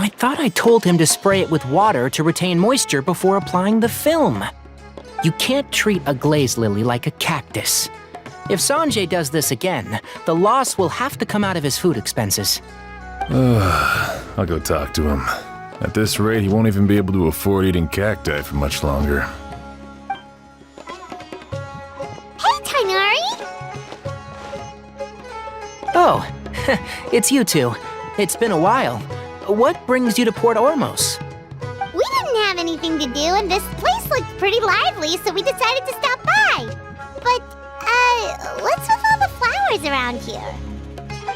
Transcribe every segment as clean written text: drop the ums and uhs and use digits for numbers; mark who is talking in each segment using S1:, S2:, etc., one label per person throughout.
S1: I thought I told him to spray it with water to retain moisture before applying the film. You can't treat a glaze lily like a cactus. If Sanjay does this again, the loss will have to come out of his food expenses.
S2: I'll go talk to him. At this rate, he won't even be able to afford eating cacti for much longer.
S3: Hey, Tainari!
S1: Oh, it's you two. It's been a while. What brings you to Port Ormos?
S3: We didn't have anything to do, and this place looked pretty lively, so we decided to stop by. But, what's with all the flowers around here?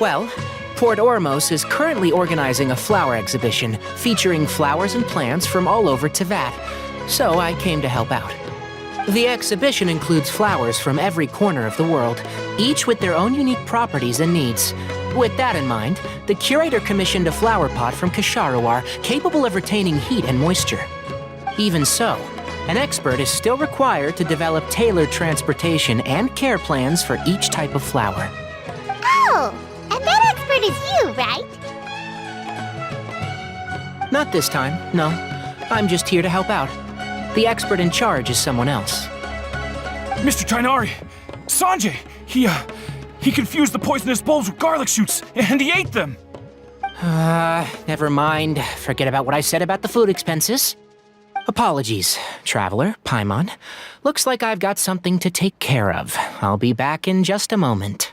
S1: Well, Port Ormos is currently organizing a flower exhibition featuring flowers and plants from all over Teyvat, so I came to help out. The exhibition includes flowers from every corner of the world, each with their own unique properties and needs. With that in mind, the curator commissioned a flower pot from Kasharawar capable of retaining heat and moisture. Even so, an expert is still required to develop tailored transportation and care plans for each type of flower.
S3: Oh, and that expert is you, right?
S1: Not this time, no. I'm just here to help out. The expert in charge is someone else.
S4: Mr. Tainari! Sanjay! He confused the poisonous bulbs with garlic shoots, and he ate them!
S1: Never mind. Forget about what I said about the food expenses. Apologies, Traveler, Paimon. Looks like I've got something to take care of. I'll be back in just a moment.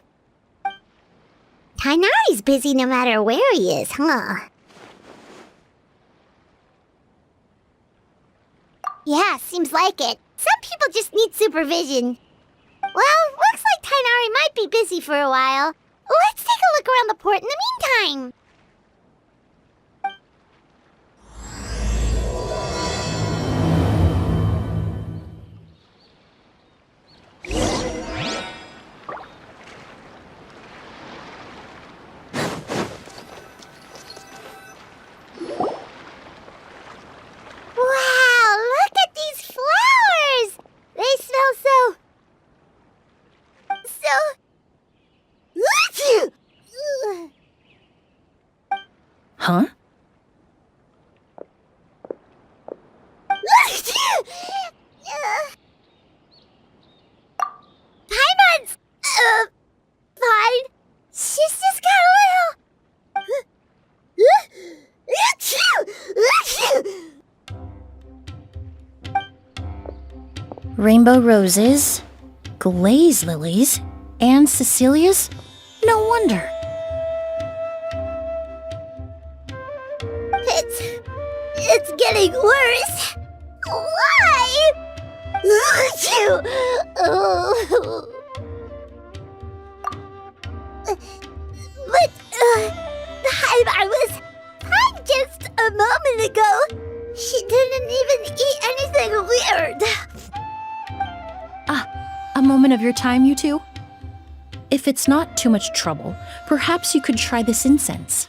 S3: Tainari's busy no matter where he is, huh? Yeah, seems like it. Some people just need supervision. Well, looks like Tainari might be busy for a while. Let's take a look around the port in the meantime. Wow, look at these flowers! They smell so...
S5: Huh?
S3: Paimon's... fine. She's just got a little...
S5: Rainbow roses, glaze lilies, and Cecilia's? No wonder.
S3: It's getting worse. Why? But, the Paimon was fine just a moment ago. She didn't even eat anything weird.
S5: A moment of your time, you two? If it's not too much trouble, perhaps you could try this incense.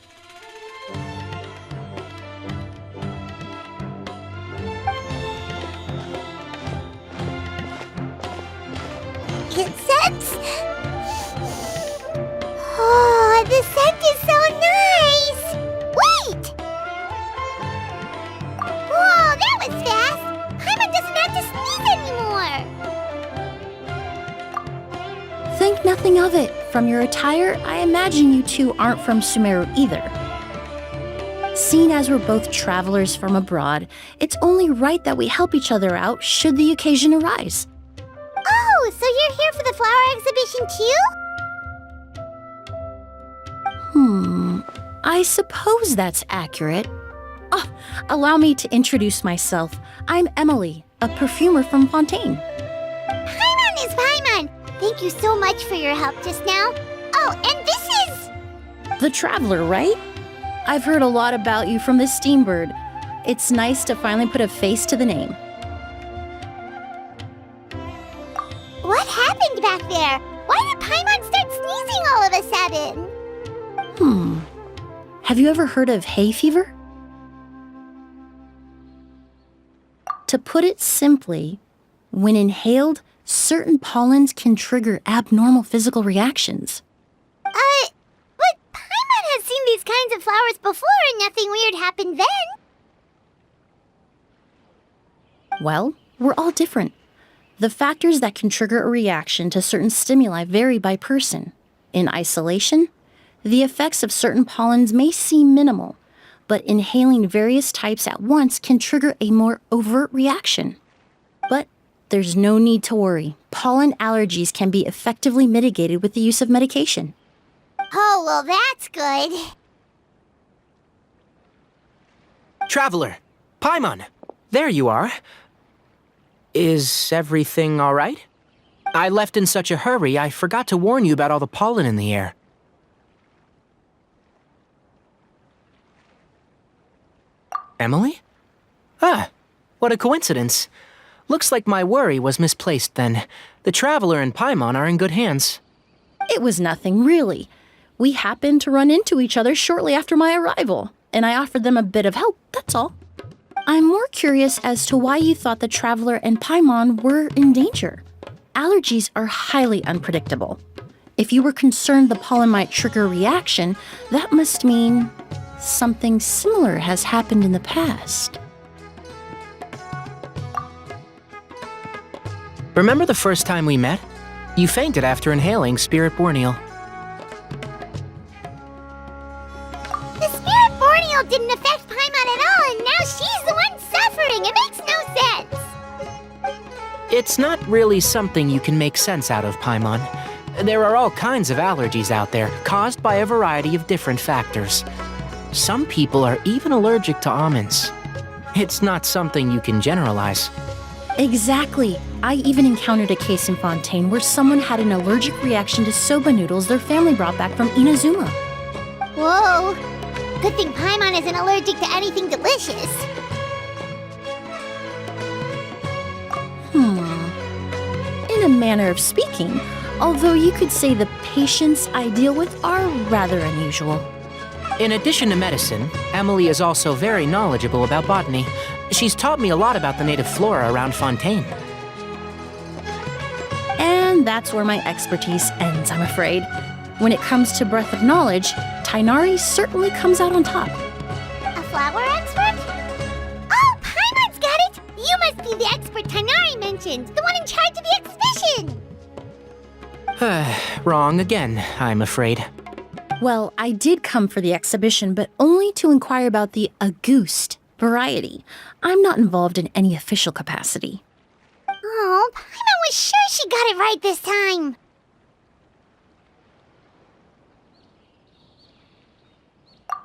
S3: Incense? Oh, the scent is so nice! Wait! Whoa, that was fast! Paimon doesn't have to sneeze anymore!
S5: Think nothing of it. From your attire, I imagine you two aren't from Sumeru either. Seeing as we're both travelers from abroad, it's only right that we help each other out should the occasion arise.
S3: Oh, so you're here for the flower exhibition too?
S5: I suppose that's accurate. Allow me to introduce myself. I'm Emilie, a perfumer from Fontaine.
S3: Paimon is Paimon! Thank you so much for your help just now. Oh, and this is...
S5: The Traveler, right? I've heard a lot about you from the Steambird. It's nice to finally put a face to the name.
S3: What happened back there? Why did Paimon start sneezing all of a sudden?
S5: Have you ever heard of hay fever? To put it simply, when inhaled, certain pollens can trigger abnormal physical reactions.
S3: But Paimon has seen these kinds of flowers before and nothing weird happened then.
S5: Well, we're all different. The factors that can trigger a reaction to certain stimuli vary by person. In isolation, the effects of certain pollens may seem minimal, but inhaling various types at once can trigger a more overt reaction. But there's no need to worry. Pollen allergies can be effectively mitigated with the use of medication.
S3: Oh, well, that's good.
S1: Traveler, Paimon, there you are. Is everything all right? I left in such a hurry, I forgot to warn you about all the pollen in the air. Emilie? Ah, what a coincidence. Looks like my worry was misplaced then. The Traveler and Paimon are in good hands.
S5: It was nothing, really. We happened to run into each other shortly after my arrival, and I offered them a bit of help, that's all. I'm more curious as to why you thought the Traveler and Paimon were in danger. Allergies are highly unpredictable. If you were concerned the pollen might trigger a reaction, that must mean something similar has happened in the past.
S1: Remember the first time we met? You fainted after inhaling Spirit Borneal.
S3: The Spirit Borneal didn't affect Paimon at all, and now she's the one suffering. It makes no sense.
S1: It's not really something you can make sense out of, Paimon. There are all kinds of allergies out there, caused by a variety of different factors. Some people are even allergic to almonds. It's not something you can generalize.
S5: Exactly. I even encountered a case in Fontaine where someone had an allergic reaction to soba noodles their family brought back from Inazuma.
S3: Whoa. Good thing Paimon isn't allergic to anything delicious.
S5: In a manner of speaking, although you could say the patients I deal with are rather unusual.
S1: In addition to medicine, Emilie is also very knowledgeable about botany. She's taught me a lot about the native flora around Fontaine.
S5: And that's where my expertise ends, I'm afraid. When it comes to breadth of knowledge, Tighnari certainly comes out on top.
S3: A flower expert? Oh, Paimon's got it! You must be the expert Tighnari mentioned, the one in charge of the exhibition!
S1: Wrong again, I'm afraid.
S5: Well, I did come for the exhibition, but only to inquire about the Auguste variety. I'm not involved in any official capacity.
S3: Oh, Paimon was sure she got it right this time.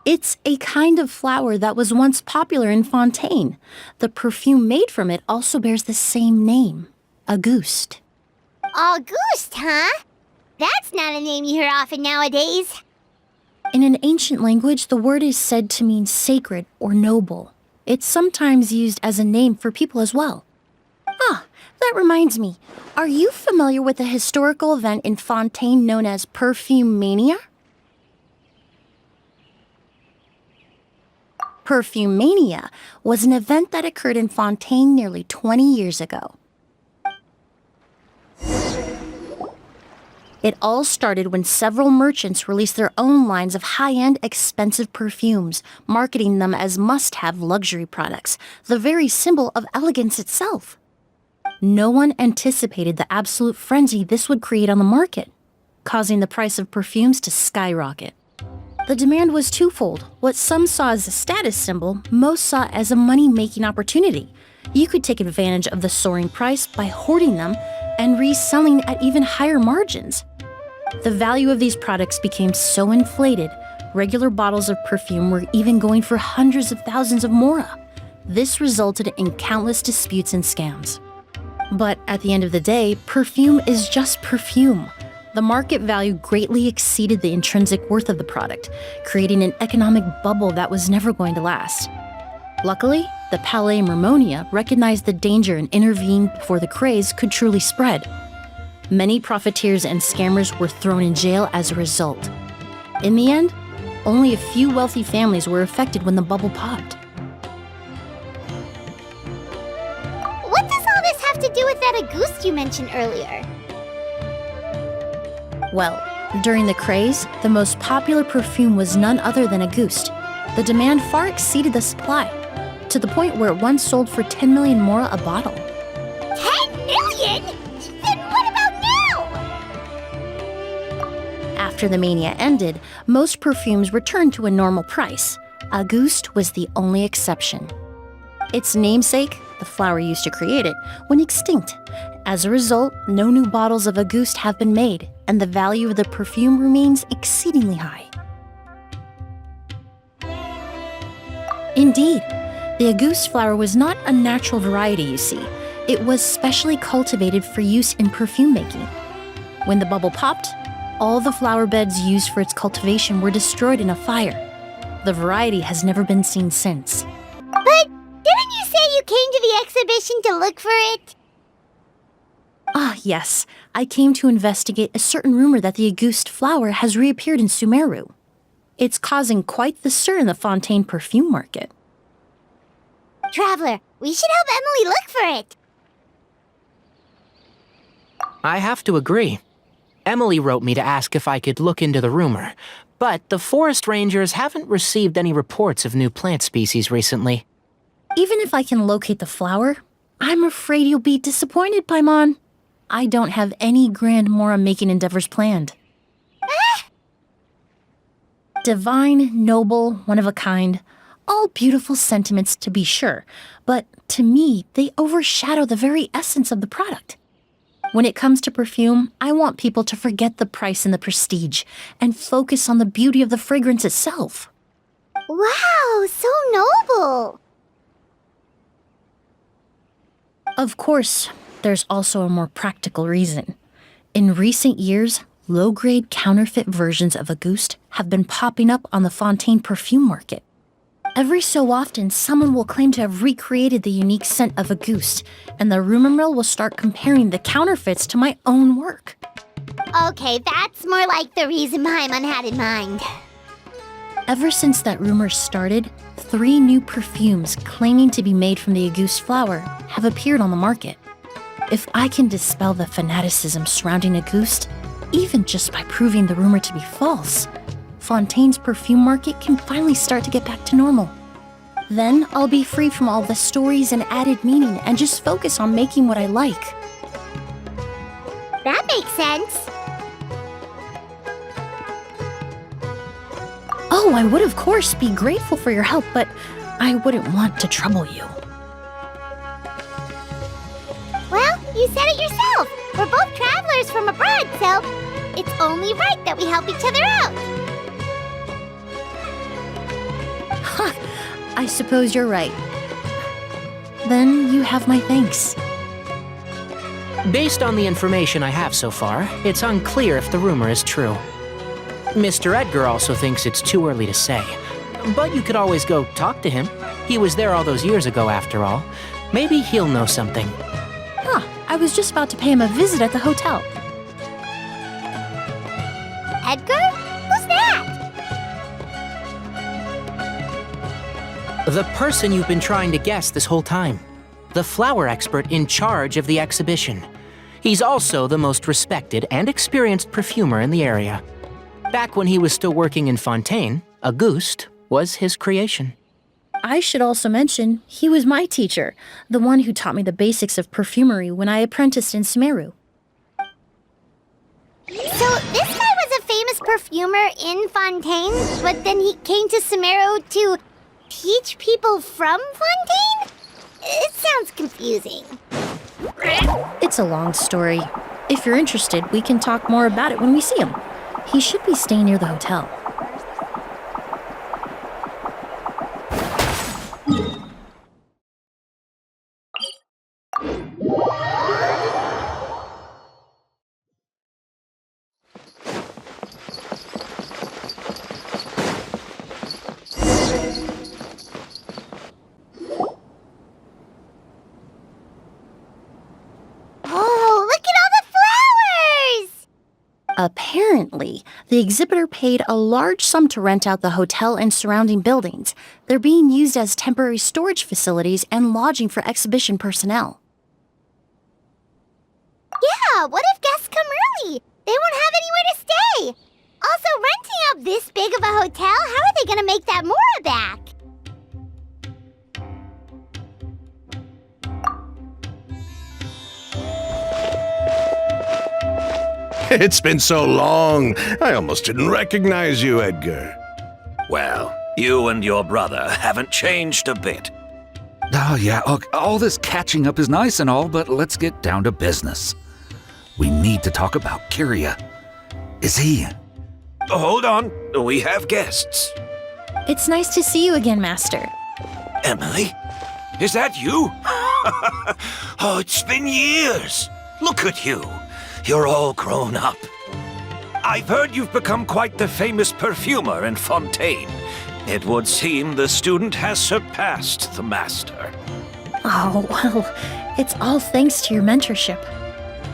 S5: It's a kind of flower that was once popular in Fontaine. The perfume made from it also bears the same name, Auguste.
S3: Auguste, huh? That's not a name you hear often nowadays.
S5: In an ancient language, the word is said to mean sacred or noble. It's sometimes used as a name for people as well. Ah, that reminds me. Are you familiar with a historical event in Fontaine known as Perfume Mania? Perfume Mania was an event that occurred in Fontaine nearly 20 years ago. It all started when several merchants released their own lines of high-end, expensive perfumes, marketing them as must-have luxury products, the very symbol of elegance itself. No one anticipated the absolute frenzy this would create on the market, causing the price of perfumes to skyrocket. The demand was twofold. What some saw as a status symbol, most saw as a money-making opportunity. You could take advantage of the soaring price by hoarding them and reselling at even higher margins. The value of these products became so inflated, regular bottles of perfume were even going for hundreds of thousands of mora. This resulted in countless disputes and scams. But at the end of the day, perfume is just perfume. The market value greatly exceeded the intrinsic worth of the product, creating an economic bubble that was never going to last. Luckily, the Palais Mermonia recognized the danger and intervened before the craze could truly spread. Many profiteers and scammers were thrown in jail as a result. In the end, only a few wealthy families were affected when the bubble popped.
S3: What does all this have to do with that Auguste you mentioned earlier?
S5: Well, During the craze, the most popular perfume was none other than Auguste. The demand far exceeded the supply, to the point where it once sold for 10 million mora a bottle.
S3: 10 million? Then what about now?
S5: After the mania ended, most perfumes returned to a normal price. Auguste was the only exception. Its namesake, the flower used to create it, went extinct. As a result, no new bottles of Auguste have been made, and the value of the perfume remains exceedingly high. Indeed, the Auguste flower was not a natural variety, you see. It was specially cultivated for use in perfume making. When the bubble popped, all the flower beds used for its cultivation were destroyed in a fire. The variety has never been seen since.
S3: But didn't you say you came to the exhibition to look for it?
S5: Ah, yes. I came to investigate a certain rumor that the Auguste flower has reappeared in Sumeru. It's causing quite the stir in the Fontaine perfume market.
S3: Traveler, we should help Emilie look for it.
S1: I have to agree. Emilie wrote me to ask if I could look into the rumor, but the forest rangers haven't received any reports of new plant species recently.
S5: Even if I can locate the flower, I'm afraid you'll be disappointed, Paimon. I don't have any grand Mora-making endeavors planned. Divine, noble, one of a kind, all beautiful sentiments to be sure, but to me, they overshadow the very essence of the product. When it comes to perfume, I want people to forget the price and the prestige and focus on the beauty of the fragrance itself.
S3: Wow, so noble.
S5: Of course, there's also a more practical reason. In recent years, low-grade counterfeit versions of Auguste have been popping up on the Fontaine perfume market. Every so often, someone will claim to have recreated the unique scent of Auguste, and the rumor mill will start comparing the counterfeits to my own work.
S3: Okay, that's more like the reason Paimon had in mind.
S5: Ever since that rumor started, 3 new perfumes claiming to be made from the Auguste flower have appeared on the market. If I can dispel the fanaticism surrounding Auguste, even just by proving the rumor to be false, Fontaine's perfume market can finally start to get back to normal. Then I'll be free from all the stories and added meaning and just focus on making what I like.
S3: That makes sense.
S5: Oh, I would of course be grateful for your help, but I wouldn't want to trouble you.
S3: Well, you said it yourself. We're both travelers from abroad, so it's only right that we help each other out.
S5: I suppose you're right. Then you have my thanks.
S1: Based on the information I have so far, it's unclear if the rumor is true. Mr. Edgar also thinks it's too early to say, but you could always go talk to him. He was there all those years ago, after all. Maybe he'll know something.
S5: I was just about to pay him a visit at the hotel.
S3: Edgar? Who's that?
S1: The person you've been trying to guess this whole time. The flower expert in charge of the exhibition. He's also the most respected and experienced perfumer in the area. Back when he was still working in Fontaine, Auguste was his creation.
S5: I should also mention, he was my teacher, the one who taught me the basics of perfumery when I apprenticed in Sumeru.
S3: So this guy was a famous perfumer in Fontaine, but then he came to Sumeru to teach people from Fontaine? It sounds confusing.
S5: It's a long story. If you're interested, we can talk more about it when we see him. He should be staying near the hotel. Apparently, the exhibitor paid a large sum to rent out the hotel and surrounding buildings. They're being used as temporary storage facilities and lodging for exhibition personnel.
S3: Yeah, what if guests come early? They won't have anywhere to stay. Also, renting out this big of a hotel, how are they gonna make that Mora back?
S6: It's been so long, I almost didn't recognize you, Edgar.
S7: Well, you and your brother haven't changed a bit.
S8: Oh, yeah, all this catching up is nice and all, but let's get down to business. We need to talk about Kyria. Is he...
S7: Hold on, we have guests.
S5: It's nice to see you again, Master.
S7: Emilie? Is that you? Oh, it's been years. Look at you. You're all grown up. I've heard you've become quite the famous perfumer in Fontaine. It would seem the student has surpassed the master.
S5: Oh, well, it's all thanks to your mentorship.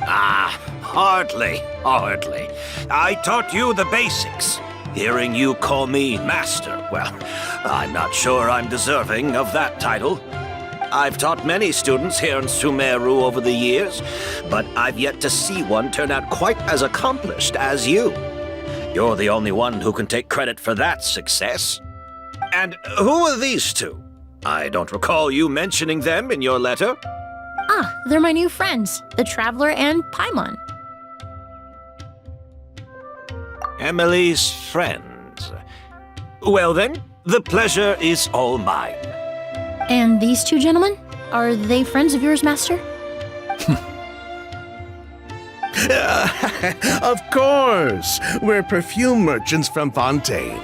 S7: Ah, hardly. I taught you the basics. Hearing you call me master, well, I'm not sure I'm deserving of that title. I've taught many students here in Sumeru over the years, but I've yet to see one turn out quite as accomplished as you. You're the only one who can take credit for that success. And who are these two? I don't recall you mentioning them in your letter.
S5: Ah, they're my new friends, the Traveler and Paimon.
S7: Emilie's friends. Well then, the pleasure is all mine.
S5: And these two gentlemen? Are they friends of yours, Master?
S6: Of course! We're perfume merchants from Fontaine.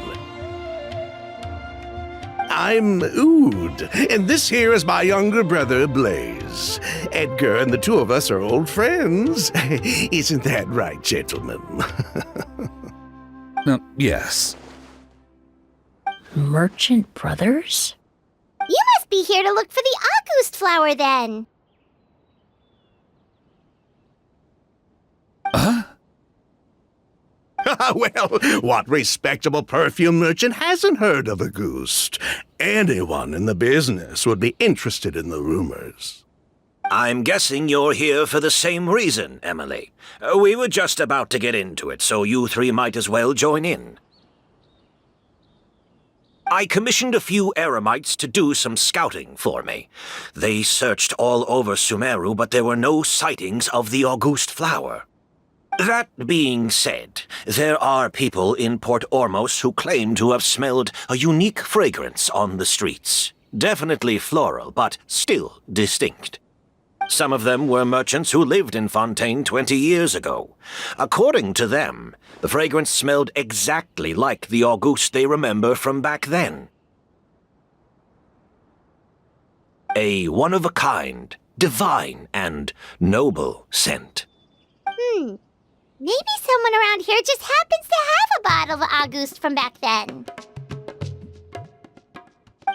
S6: I'm Oud, and this here is my younger brother, Blaze. Edgar and the two of us are old friends. Isn't that right, gentlemen?
S8: Yes.
S5: Merchant brothers?
S3: You must be here to look for the August flower, then.
S6: Well, what respectable perfume merchant hasn't heard of Auguste? Anyone in the business would be interested in the rumors.
S7: I'm guessing you're here for the same reason, Emilie. We were just about to get into it, so you three might as well join in. I commissioned a few eremites to do some scouting for me. They searched all over Sumeru, but there were no sightings of the August flower. That being said, there are people in Port Ormos who claim to have smelled a unique fragrance on the streets. Definitely floral, but still distinct. Some of them were merchants who lived in Fontaine 20 years ago. According to them, the fragrance smelled exactly like the Auguste they remember from back then. A one-of-a-kind, divine, and noble scent.
S3: Maybe someone around here just happens to have a bottle of August from back then.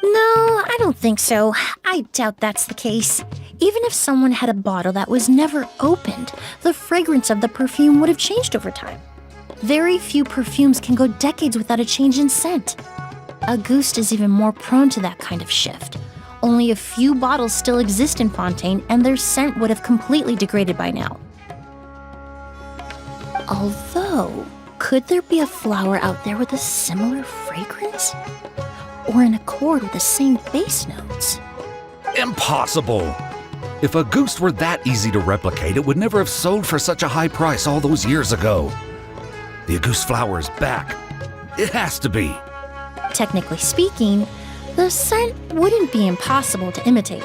S5: No, I don't think so. I doubt that's the case. Even if someone had a bottle that was never opened, the fragrance of the perfume would have changed over time. Very few perfumes can go decades without a change in scent. Auguste is even more prone to that kind of shift. Only a few bottles still exist in Fontaine, and their scent would have completely degraded by now. Although, could there be a flower out there with a similar fragrance? Or in accord with the same base notes?
S8: Impossible! If Auguste were that easy to replicate, it would never have sold for such a high price all those years ago. The Auguste flower is back. It has to be.
S5: Technically speaking, the scent wouldn't be impossible to imitate.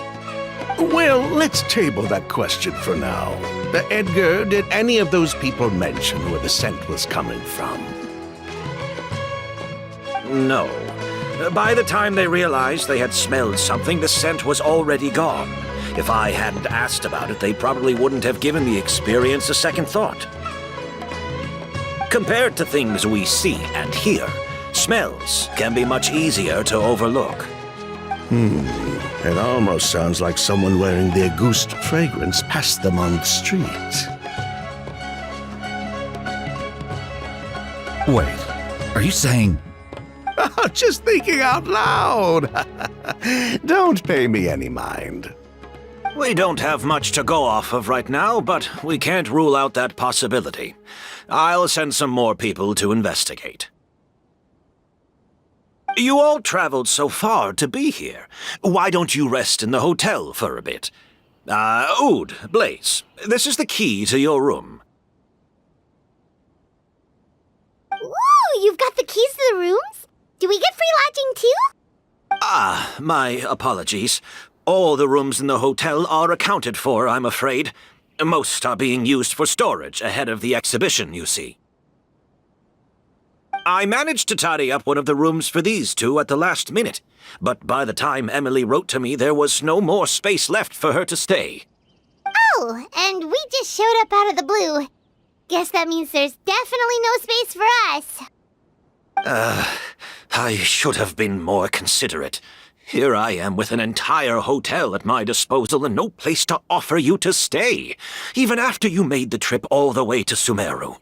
S6: Well, let's table that question for now. Edgar, did any of those people mention where the scent was coming from?
S7: No. By the time they realized they had smelled something, the scent was already gone. If I hadn't asked about it, they probably wouldn't have given the experience a second thought. Compared to things we see and hear, smells can be much easier to overlook.
S6: It almost sounds like someone wearing the Auguste fragrance passed them on the street.
S8: Wait, are you saying...
S6: Just thinking out loud. Don't pay me any mind.
S7: We don't have much to go off of right now, but we can't rule out that possibility. I'll send some more people to investigate. You all traveled so far to be here. Why don't you rest in the hotel for a bit? Oud, Blaze, this is the key to your room.
S3: Ooh, you've got the keys to the rooms? Do we get free lodging too?
S7: My apologies. All the rooms in the hotel are accounted for, I'm afraid. Most are being used for storage ahead of the exhibition, you see. I managed to tidy up one of the rooms for these two at the last minute, but by the time Emilie wrote to me, there was no more space left for her to stay.
S3: Oh, and we just showed up out of the blue. Guess that means there's definitely no space for us.
S7: I should have been more considerate. Here I am with an entire hotel at my disposal and no place to offer you to stay, even after you made the trip all the way to Sumeru.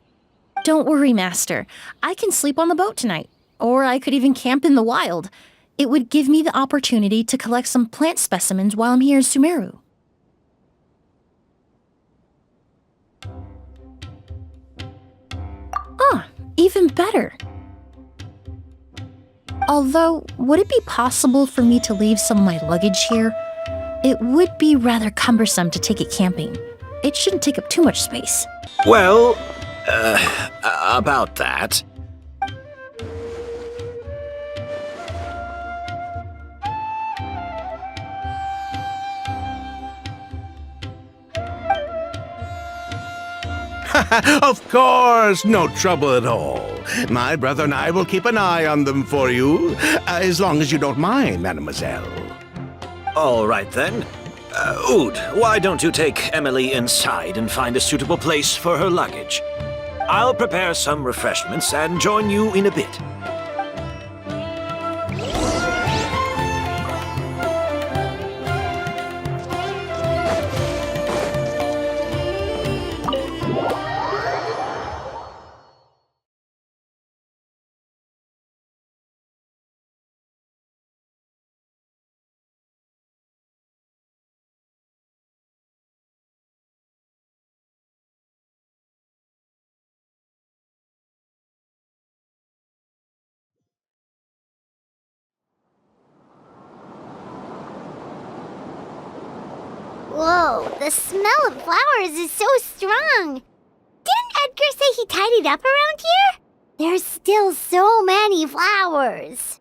S5: Don't worry, Master. I can sleep on the boat tonight. Or I could even camp in the wild. It would give me the opportunity to collect some plant specimens while I'm here in Sumeru. Ah, even better. Although, would it be possible for me to leave some of my luggage here? It would be rather cumbersome to take it camping. It shouldn't take up too much space.
S7: Well, about that.
S6: Of course, no trouble at all. My brother and I will keep an eye on them for you, as long as you don't mind, mademoiselle.
S7: All right, then. Oud, why don't you take Emilie inside and find a suitable place for her luggage? I'll prepare some refreshments and join you in a bit.
S3: Whoa, the smell of flowers is so strong. Didn't Edgar say he tidied up around here? There's still so many flowers.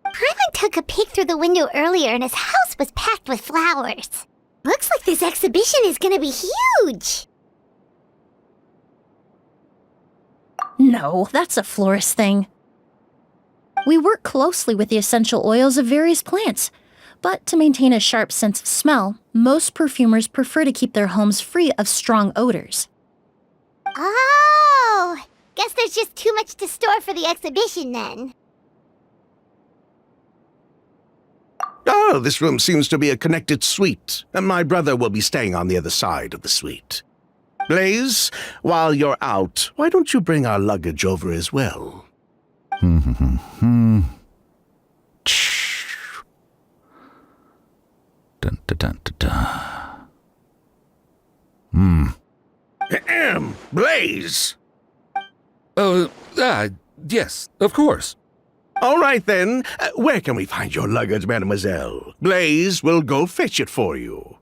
S3: Hyman took a peek through the window earlier and his house was packed with flowers. Looks like this exhibition is gonna be huge.
S5: No, that's a florist thing. We work closely with the essential oils of various plants, but to maintain a sharp sense of smell, most perfumers prefer to keep their homes free of strong odors.
S3: Oh, guess there's just too much to store for the exhibition then.
S6: Oh, this room seems to be a connected suite, and my brother will be staying on the other side of the suite. Blaze, while you're out, why don't you bring our luggage over as well?
S8: Dun, dun, dun, dun, dun.
S6: Blaze!
S8: Yes, of course.
S6: All right, then. Where can we find your luggage, mademoiselle? Blaze will go fetch it for you.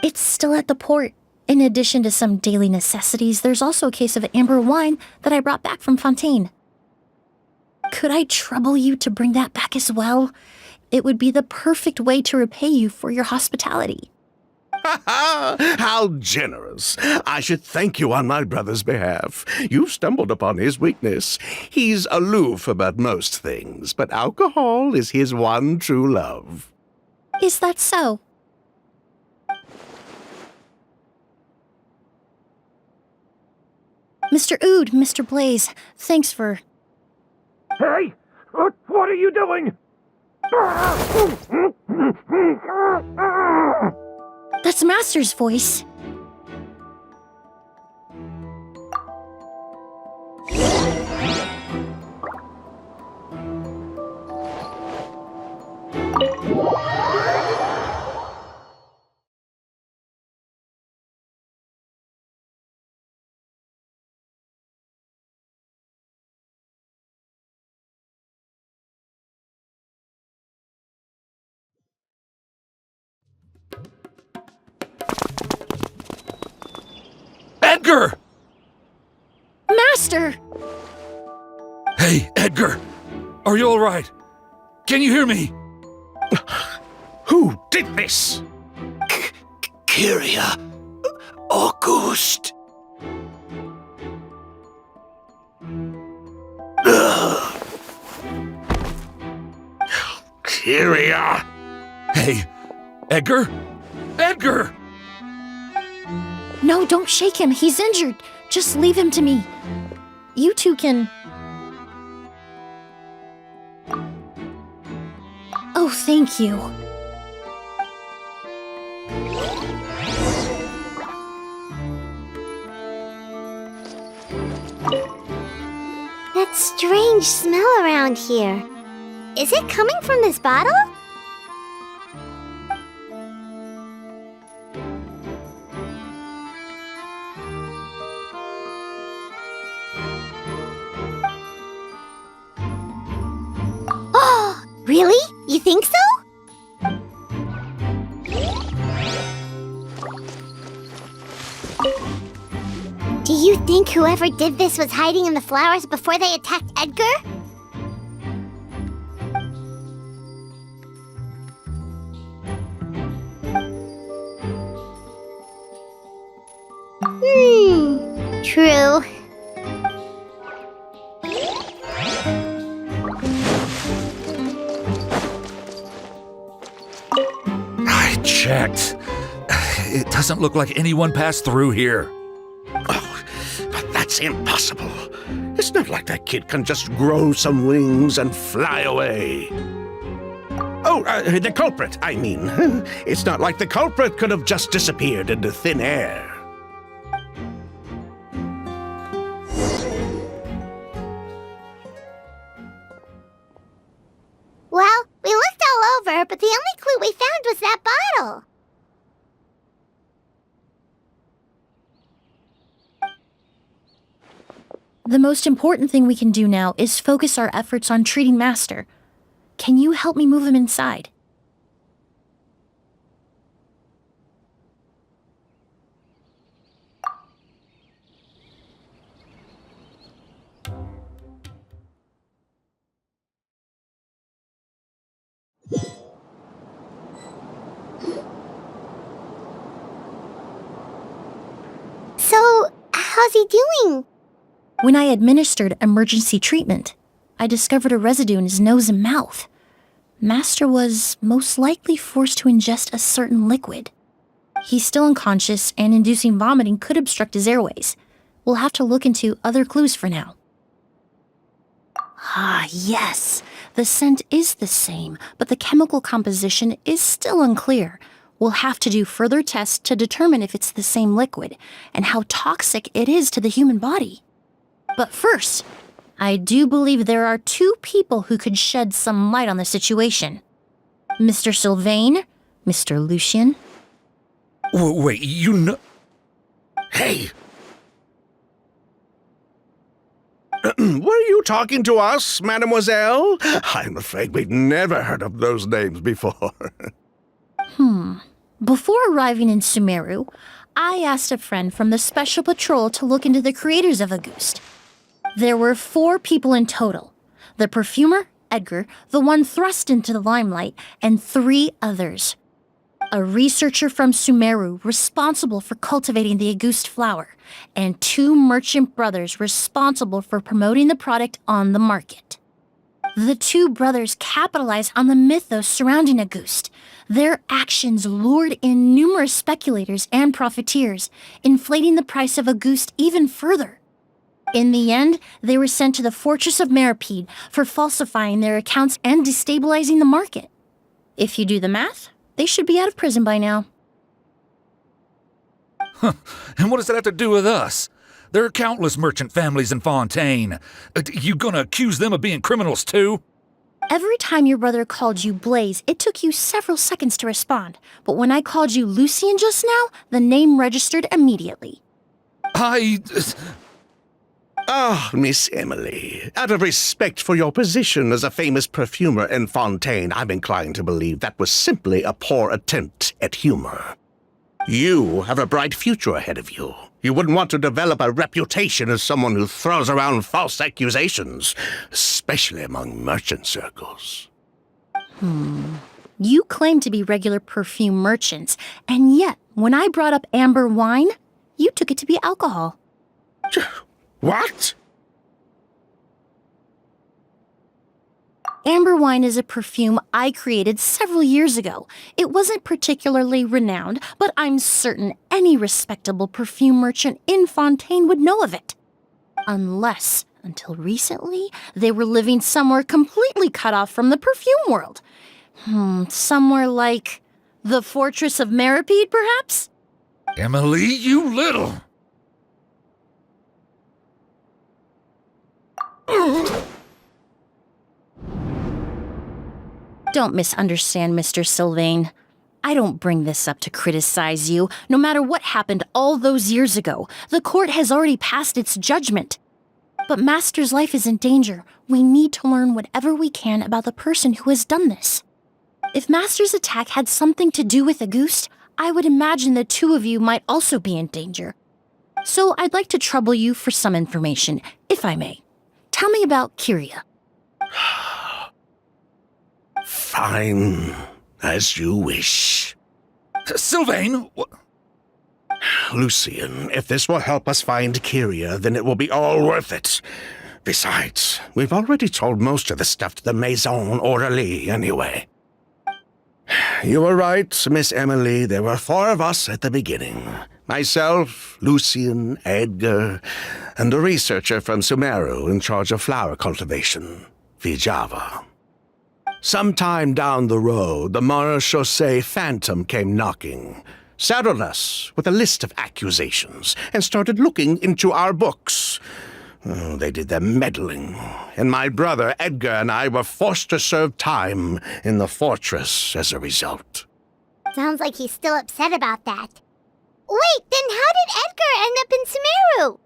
S5: It's still at the port. In addition to some daily necessities, there's also a case of Ambra wine that I brought back from Fontaine. Could I trouble you to bring that back as well? It would be the perfect way to repay you for your hospitality.
S6: How generous. I should thank you on my brother's behalf. You've stumbled upon his weakness. He's aloof about most things, but alcohol is his one true love.
S5: Is that so? Mr. Oud, Mr. Blaze, thanks for...
S4: Hey! What are you doing?
S5: That's Master's voice.
S8: Edgar!
S5: Master!
S8: Hey, Edgar! Are you alright? Can you hear me?
S6: Who did this?
S7: Kyria. Auguste.
S6: Kyria!
S8: Hey, Edgar? Edgar!
S5: No, don't shake him. He's injured. Just leave him to me. You two can... Oh, thank you.
S3: That strange smell around here. Is it coming from this bottle? Oh, really? You think so? Do you think whoever did this was hiding in the flowers before they attacked Edgar? True.
S8: I checked. It doesn't look like anyone passed through here.
S6: Oh, but that's impossible. It's not like that kid can just grow some wings and fly away. Oh, the culprit, I mean. It's not like the culprit could have just disappeared into thin air.
S3: Well, we looked all over, but the only clue we found was that bottle.
S5: The most important thing we can do now is focus our efforts on treating Master. Can you help me move him inside?
S3: So, how's he doing?
S5: When I administered emergency treatment, I discovered a residue in his nose and mouth. Master was most likely forced to ingest a certain liquid. He's still unconscious, and inducing vomiting could obstruct his airways. We'll have to look into other clues for now. Ah, yes. The scent is the same, but the chemical composition is still unclear. We'll have to do further tests to determine if it's the same liquid, and how toxic it is to the human body. But first, I do believe there are two people who could shed some light on the situation. Mr. Sylvain, Mr. Lucien.
S8: Wait, you know...
S6: Hey! Were you talking to us, mademoiselle? I'm afraid we've never heard of those names before.
S5: Before arriving in Sumeru, I asked a friend from the Special Patrol to look into the creators of Auguste. There were 4 people in total. The perfumer, Edgar, the one thrust into the limelight, and 3 others. A researcher from Sumeru responsible for cultivating the Auguste flower, and 2 merchant brothers responsible for promoting the product on the market. The 2 brothers capitalized on the mythos surrounding Auguste. Their actions lured in numerous speculators and profiteers, inflating the price of Auguste even further. In the end, they were sent to the Fortress of Meripede for falsifying their accounts and destabilizing the market. If you do the math, they should be out of prison by now.
S8: And what does that have to do with us? There are countless merchant families in Fontaine. You gonna accuse them of being criminals too?
S5: Every time your brother called you Blaze, it took you several seconds to respond. But when I called you Lucien just now, the name registered immediately.
S6: Ah, Miss Emilie, out of respect for your position as a famous perfumer in Fontaine, I'm inclined to believe that was simply a poor attempt at humor. You have a bright future ahead of you. You wouldn't want to develop a reputation as someone who throws around false accusations, especially among merchant circles.
S5: You claim to be regular perfume merchants, and yet, when I brought up amber wine, you took it to be alcohol.
S6: What?
S5: Amber wine is a perfume I created several years ago. It wasn't particularly renowned, but I'm certain any respectable perfume merchant in Fontaine would know of it. Unless, until recently, they were living somewhere completely cut off from the perfume world. Somewhere like the Fortress of Meripede, perhaps?
S8: Emilie, you little...
S5: Don't misunderstand, Mr. Sylvain. I don't bring this up to criticize you. No matter what happened all those years ago, the court has already passed its judgment. But Master's life is in danger. We need to learn whatever we can about the person who has done this. If Master's attack had something to do with Auguste, I would imagine the two of you might also be in danger. So I'd like to trouble you for some information, if I may. Tell me about Kyria.
S6: Fine, as you wish.
S8: Sylvain!
S6: Lucien, if this will help us find Kyria, then it will be all worth it. Besides, we've already told most of the stuff to the Maison Orally anyway. You were right, Miss Emilie. There were 4 of us at the beginning. Myself, Lucien, Edgar, and a researcher from Sumeru in charge of flower cultivation, Vijava. Sometime down the road, the Marechaussee Phantom came knocking, saddled us with a list of accusations, and started looking into our books. They did their meddling, and my brother Edgar and I were forced to serve time in the fortress as a result.
S3: Sounds like he's still upset about that. Wait, then how did Edgar end up in Sumeru?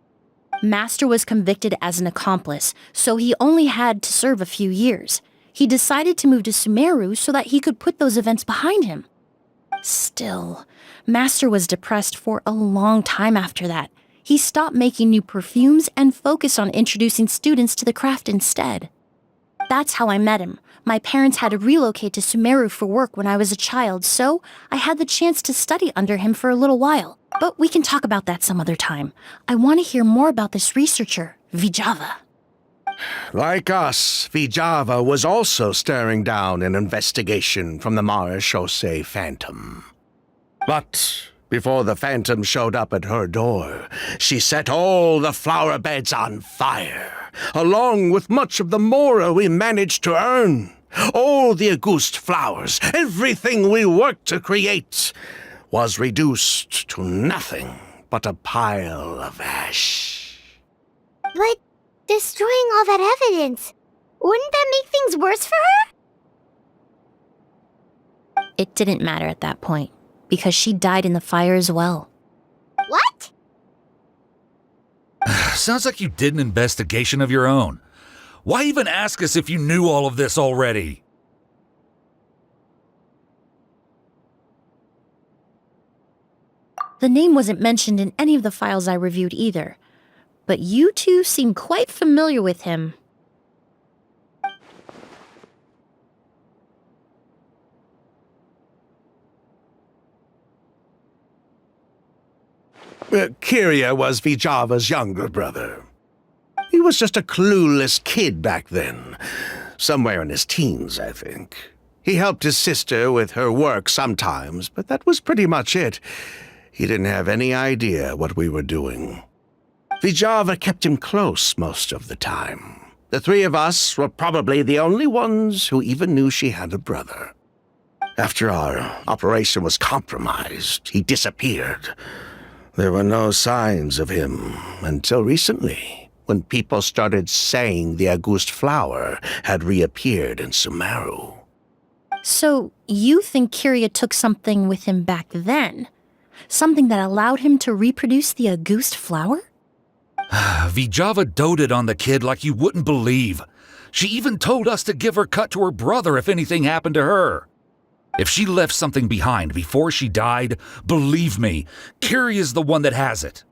S5: Master was convicted as an accomplice, so he only had to serve a few years. He decided to move to Sumeru so that he could put those events behind him. Still, Master was depressed for a long time after that. He stopped making new perfumes and focused on introducing students to the craft instead. That's how I met him. My parents had to relocate to Sumeru for work when I was a child, so I had the chance to study under him for a little while. But we can talk about that some other time. I want to hear more about this researcher, Vijava.
S6: Like us, Vijava was also staring down an investigation from the Marechaussee Phantom. But before the Phantom showed up at her door, she set all the flower beds on fire, along with much of the mora we managed to earn. All the Auguste flowers, everything we worked to create, was reduced to nothing but a pile of ash.
S3: But destroying all that evidence, wouldn't that make things worse for her?
S5: It didn't matter at that point, because she died in the fire as well.
S3: What?
S8: Sounds like you did an investigation of your own. Why even ask us if you knew all of this already?
S5: The name wasn't mentioned in any of the files I reviewed either, but you two seem quite familiar with him.
S6: Kyria was Vijava's younger brother. He was just a clueless kid back then. Somewhere in his teens, I think. He helped his sister with her work sometimes, but that was pretty much it. He didn't have any idea what we were doing. Vijava kept him close most of the time. The 3 of us were probably the only ones who even knew she had a brother. After our operation was compromised, he disappeared. There were no signs of him until recently, when people started saying the Auguste flower had reappeared in Sumeru.
S5: So, you think Kyria took something with him back then? Something that allowed him to reproduce the Auguste flower?
S8: Vijava doted on the kid like you wouldn't believe. She even told us to give her cut to her brother if anything happened to her. If she left something behind before she died, believe me, Kyria's the one that has it.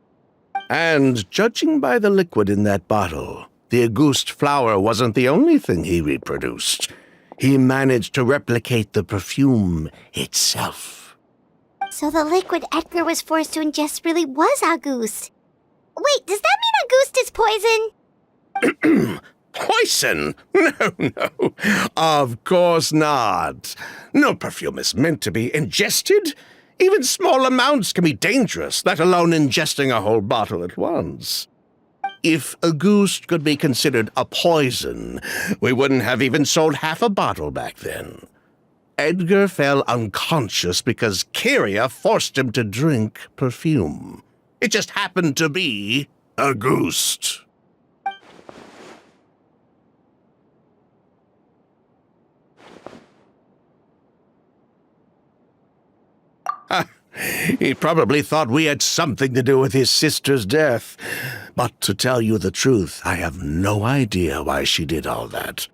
S6: And judging by the liquid in that bottle, the Auguste flower wasn't the only thing he reproduced. He managed to replicate the perfume itself.
S3: So the liquid Edgar was forced to ingest really was Auguste. Wait, does that mean Auguste is poison?
S6: Poison? No. Of course not. No perfume is meant to be ingested. Even small amounts can be dangerous, let alone ingesting a whole bottle at once. If Auguste could be considered a poison, we wouldn't have even sold half a bottle back then. Edgar fell unconscious because Kyria forced him to drink perfume. It just happened to be Auguste. He probably thought we had something to do with his sister's death. But to tell you the truth, I have no idea why she did all that.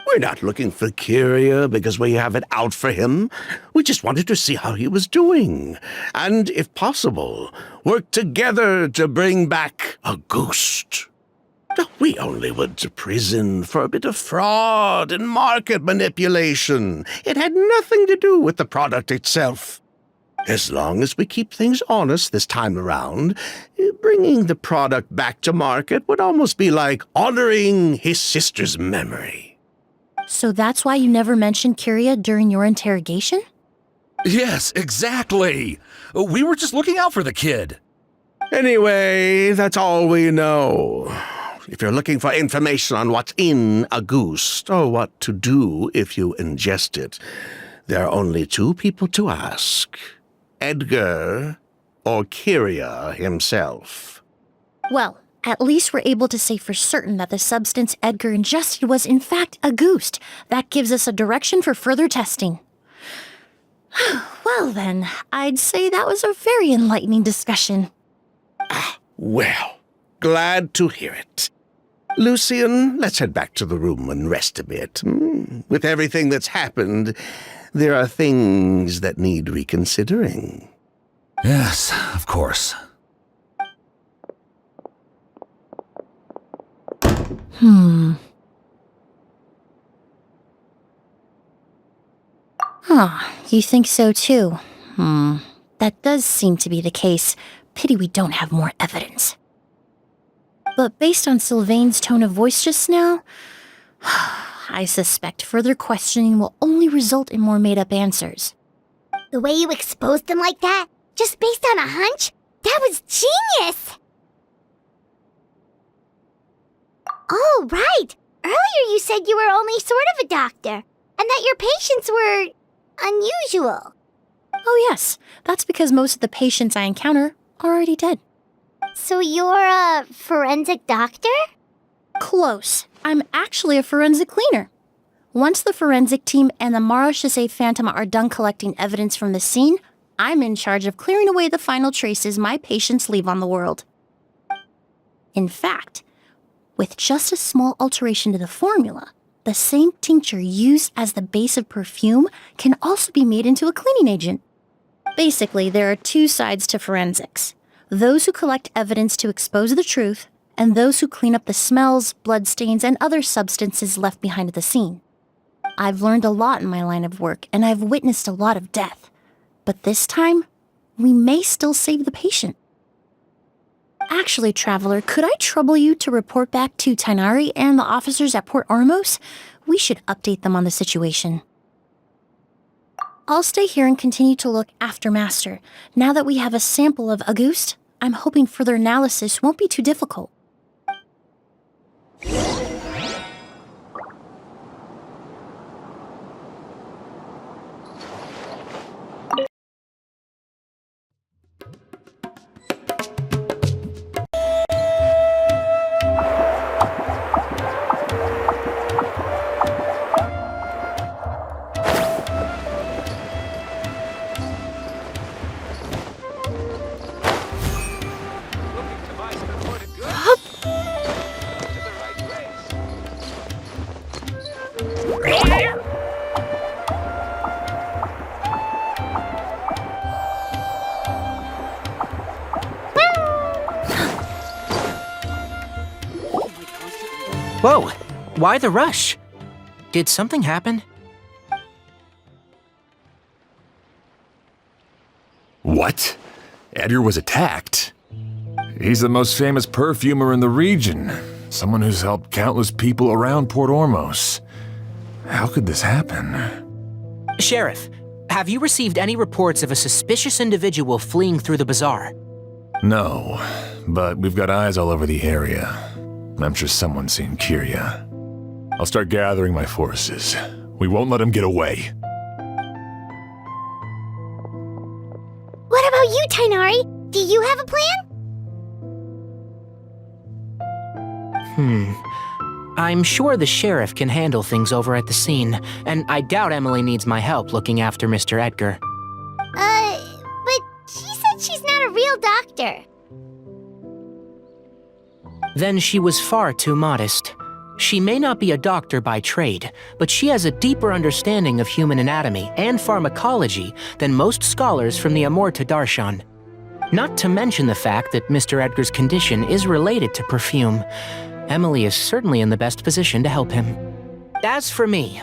S6: We're not looking for Kyria because we have it out for him. We just wanted to see how he was doing. And, if possible, work together to bring back Auguste. We only went to prison for a bit of fraud and market manipulation. It had nothing to do with the product itself. As long as we keep things honest this time around, bringing the product back to market would almost be like honoring his sister's memory.
S5: So that's why you never mentioned Kyria during your interrogation?
S8: Yes, exactly. We were just looking out for the kid.
S6: Anyway, that's all we know. If you're looking for information on what's in Auguste, or what to do if you ingest it, there are only two people to ask. Edgar or Kyria himself.
S5: Well, at least we're able to say for certain that the substance Edgar ingested was in fact Auguste. That gives us a direction for further testing. Well then, I'd say that was a very enlightening discussion.
S6: Well, glad to hear it. Lucian, let's head back to the room and rest a bit. With everything that's happened, there are things that need reconsidering.
S8: Yes, of course.
S5: You think so too? That does seem to be the case. Pity we don't have more evidence. But based on Sylvain's tone of voice just now, I suspect further questioning will only result in more made-up answers.
S3: The way you exposed them like that, just based on a hunch? That was genius! Oh, right! Earlier you said you were only sort of a doctor, and that your patients were unusual.
S5: Oh yes, that's because most of the patients I encounter are already dead.
S3: So you're a forensic doctor?
S5: Close. I'm actually a forensic cleaner. Once the forensic team and the Marechaussee Phantom are done collecting evidence from the scene, I'm in charge of clearing away the final traces my patients leave on the world. In fact, with just a small alteration to the formula, the same tincture used as the base of perfume can also be made into a cleaning agent. Basically, there are two sides to forensics. Those who collect evidence to expose the truth, and those who clean up the smells, bloodstains, and other substances left behind at the scene. I've learned a lot in my line of work, and I've witnessed a lot of death. But this time, we may still save the patient. Actually, Traveler, could I trouble you to report back to Tighnari and the officers at Port Ormos? We should update them on the situation. I'll stay here and continue to look after Master. Now that we have a sample of Auguste, I'm hoping further analysis won't be too difficult.
S1: Whoa, why the rush? Did something happen?
S2: What? Edgar was attacked? He's the most famous perfumer in the region. Someone who's helped countless people around Port Ormos. How could this happen?
S1: Sheriff, have you received any reports of a suspicious individual fleeing through the bazaar?
S2: No, but we've got eyes all over the area. I'm sure someone's seen Kirya. I'll start gathering my forces. We won't let him get away.
S3: What about you, Tainari? Do you have a plan?
S1: I'm sure the sheriff can handle things over at the scene, and I doubt Emilie needs my help looking after Mr. Edgar.
S3: But she said she's not a real doctor.
S1: Then she was far too modest. She may not be a doctor by trade, but she has a deeper understanding of human anatomy and pharmacology than most scholars from the Amorta Darshan. Not to mention the fact that Mr. Edgar's condition is related to perfume. Emilie is certainly in the best position to help him. As for me,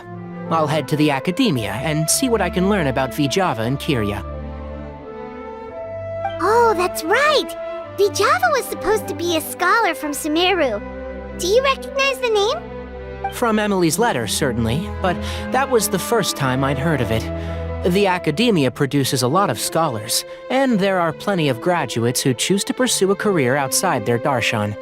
S1: I'll head to the academia and see what I can learn about Vijava and Kirya.
S3: Oh, that's right! Vijava was supposed to be a scholar from Sumeru. Do you recognize the name?
S1: From Emilie's letter, certainly, but that was the first time I'd heard of it. The academia produces a lot of scholars, and there are plenty of graduates who choose to pursue a career outside their darshan.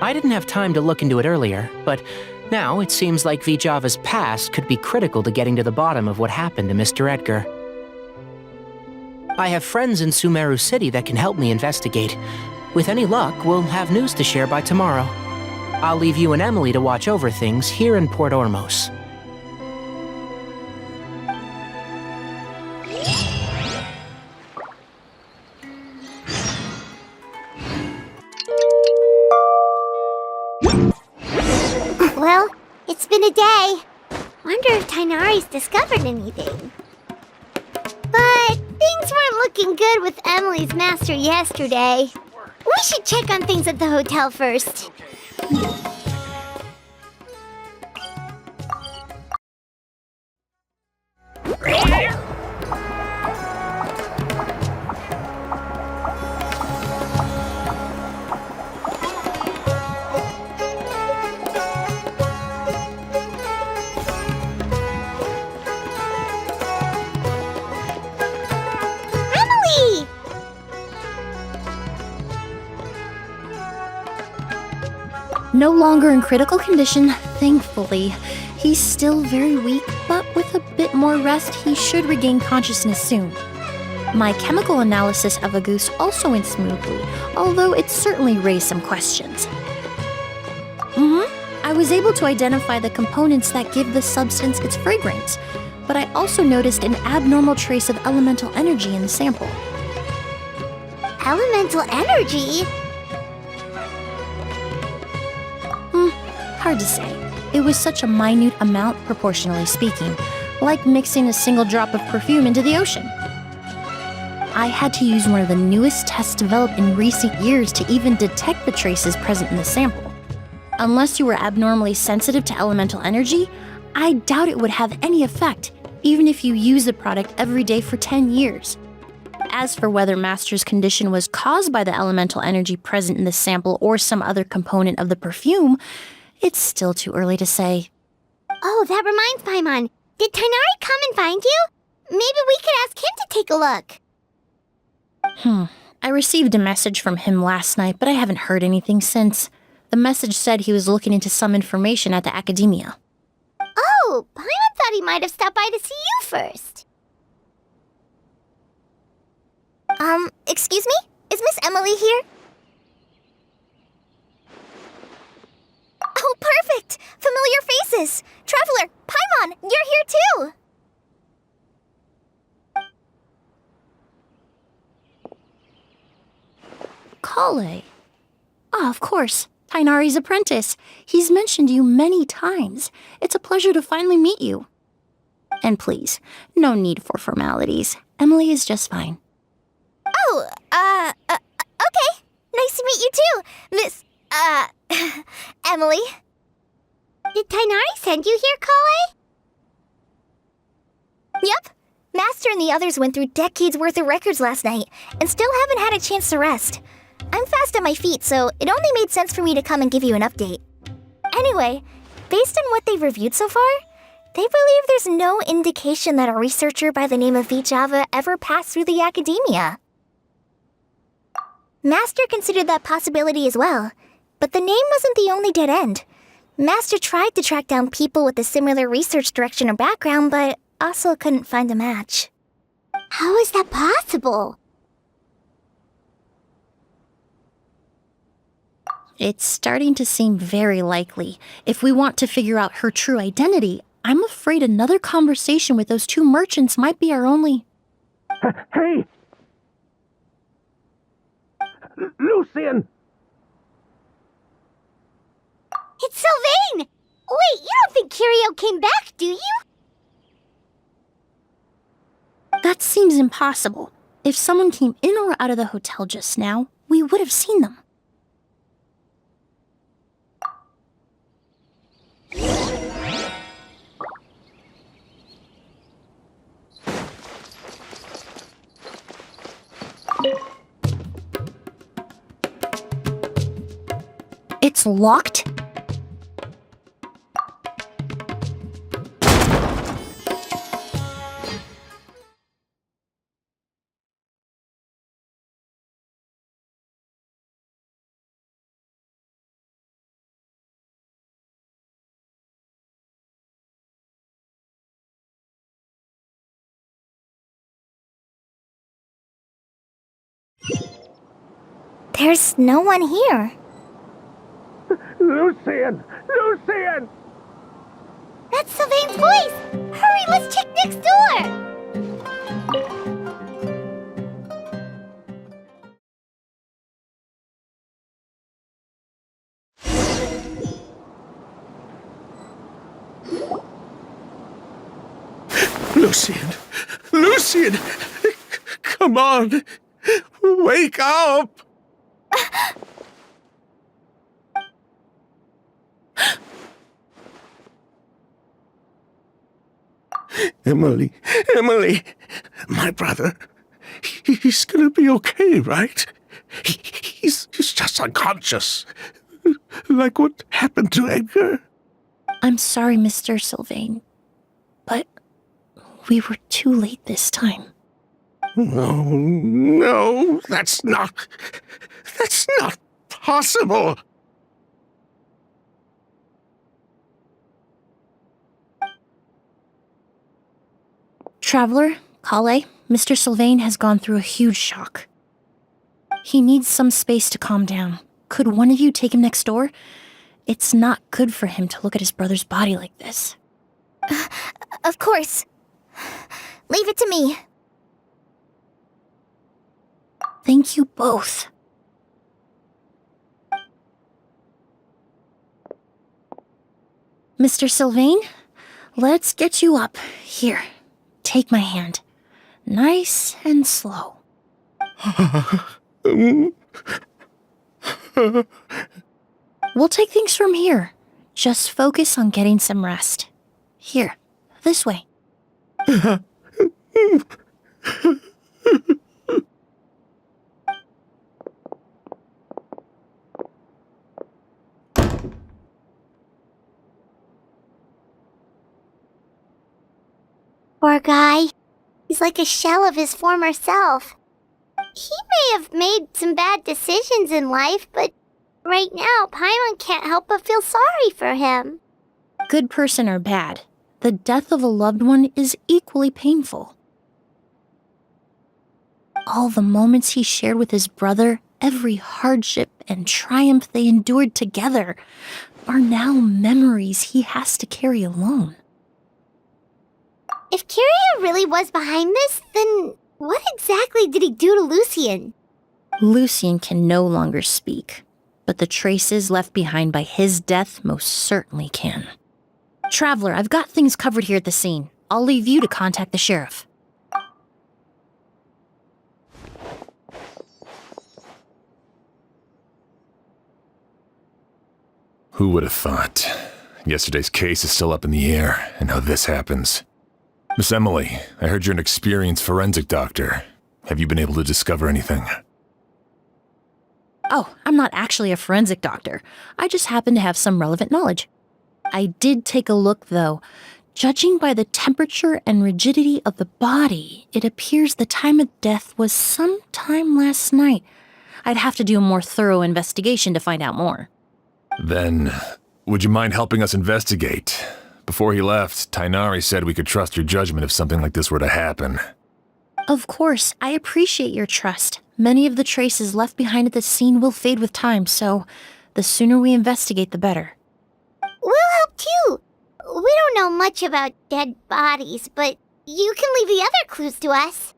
S1: I didn't have time to look into it earlier, but now it seems like Vijava's past could be critical to getting to the bottom of what happened to Mr. Edgar. I have friends in Sumeru City that can help me investigate. With any luck, we'll have news to share by tomorrow. I'll leave you and Emilie to watch over things here in Port Ormos.
S3: Well, it's been a day. Wonder if Tainari's discovered anything. But things weren't looking good with Emilie's master yesterday. We should check on things at the hotel first. Emilie!
S5: No longer in critical condition, thankfully. He's still very weak, but with a bit more rest, he should regain consciousness soon. My chemical analysis of Auguste also went smoothly, although it certainly raised some questions. I was able to identify the components that give the substance its fragrance, but I also noticed an abnormal trace of elemental energy in the sample.
S3: Elemental energy?
S5: Hard to say. It was such a minute amount, proportionally speaking, like mixing a single drop of perfume into the ocean. I had to use one of the newest tests developed in recent years to even detect the traces present in the sample. Unless you were abnormally sensitive to elemental energy, I doubt it would have any effect, even if you use the product every day for 10 years. As for whether Master's condition was caused by the elemental energy present in the sample or some other component of the perfume, it's still too early to say.
S3: Oh, that reminds Paimon. Did Tainari come and find you? Maybe we could ask him to take a look.
S5: I received a message from him last night, but I haven't heard anything since. The message said he was looking into some information at the academia.
S3: Oh, Paimon thought he might have stopped by to see you first. Excuse me? Is Miss Emilie here? Oh, perfect! Familiar faces! Traveler, Paimon, you're here too!
S5: Kale. Ah, of course. Tainari's apprentice. He's mentioned you many times. It's a pleasure to finally meet you. And please, no need for formalities. Emilie is just fine.
S3: Oh, okay. Nice to meet you too, Miss, Emilie. Did Tainari send you here, Kale?
S9: Yep. Master and the others went through decades worth of records last night, and still haven't had a chance to rest. I'm fast on my feet, so it only made sense for me to come and give you an update. Anyway, based on what they've reviewed so far, they believe there's no indication that a researcher by the name of Vijava ever passed through the academia. Master considered that possibility as well, but the name wasn't the only dead end. Master tried to track down people with a similar research direction or background, but also couldn't find a match.
S3: How is that possible?
S5: It's starting to seem very likely. If we want to figure out her true identity, I'm afraid another conversation with those two merchants might be our only...
S6: Hey! Lucian!
S3: It's Sylvain! Wait, you don't think Kirio came back, do you?
S5: That seems impossible. If someone came in or out of the hotel just now, we would have seen them. It's locked?
S9: There's no one here.
S6: Lucian! Lucian!
S3: That's Sylvain's voice! Hurry, let's check next door!
S6: Lucian! Lucian! Come on! Wake up! Emilie, Emilie, my brother, he's gonna be okay, right? He's just unconscious. Like what happened to Edgar?
S5: I'm sorry, Mr. Sylvain, but we were too late this time.
S6: No, that's not possible.
S5: Traveler, Kale, Mr. Sylvain has gone through a huge shock. He needs some space to calm down. Could one of you take him next door? It's not good for him to look at his brother's body like this.
S9: Of course. Leave it to me.
S5: Thank you both. Mr. Sylvain, let's get you up. Here, take my hand. Nice and slow. We'll take things from here. Just focus on getting some rest. Here, this way.
S3: Poor guy. He's like a shell of his former self. He may have made some bad decisions in life, but right now, Paimon can't help but feel sorry for him.
S5: Good person or bad, the death of a loved one is equally painful. All the moments he shared with his brother, every hardship and triumph they endured together, are now memories he has to carry alone.
S3: If Kirio really was behind this, then what exactly did he do to Lucian?
S5: Lucian can no longer speak, but the traces left behind by his death most certainly can. Traveler, I've got things covered here at the scene. I'll leave you to contact the sheriff.
S2: Who would have thought? Yesterday's case is still up in the air, and now this happens. Miss Emilie, I heard you're an experienced forensic doctor. Have you been able to discover anything?
S5: Oh, I'm not actually a forensic doctor. I just happen to have some relevant knowledge. I did take a look, though. Judging by the temperature and rigidity of the body, it appears the time of death was sometime last night. I'd have to do a more thorough investigation to find out more.
S2: Then, would you mind helping us investigate? Before he left, Tainari said we could trust your judgment if something like this were to happen.
S5: Of course, I appreciate your trust. Many of the traces left behind at the scene will fade with time, so the sooner we investigate, the better.
S3: We'll help too. We don't know much about dead bodies, but you can leave the other clues to us.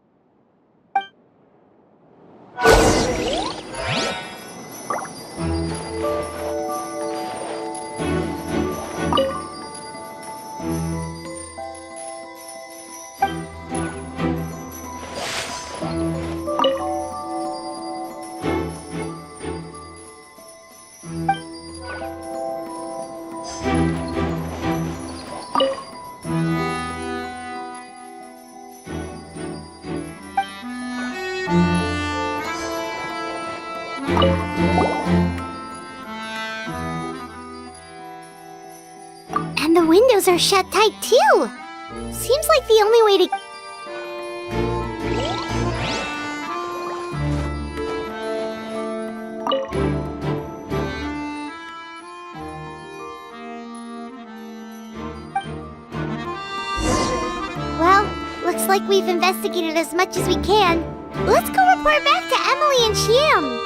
S3: And the windows are shut tight too. Seems like the only way to... Well, looks like we've investigated as much as we can. Let's go report back to Emilie and Chiam.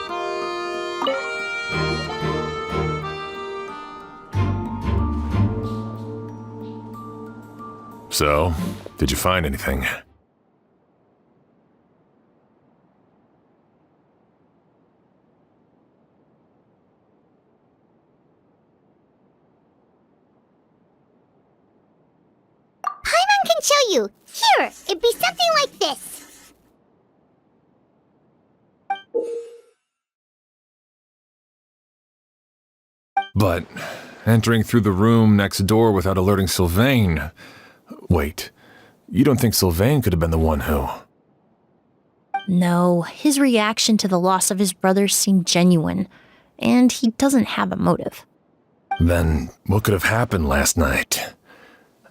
S2: So, did you find anything?
S3: Paimon can show you. Here, it'd be something like this.
S2: But entering through the room next door without alerting Sylvain... Wait, you don't think Sylvain could have been the one who...
S5: No, his reaction to the loss of his brother seemed genuine, and he doesn't have a motive.
S2: Then what could have happened last night?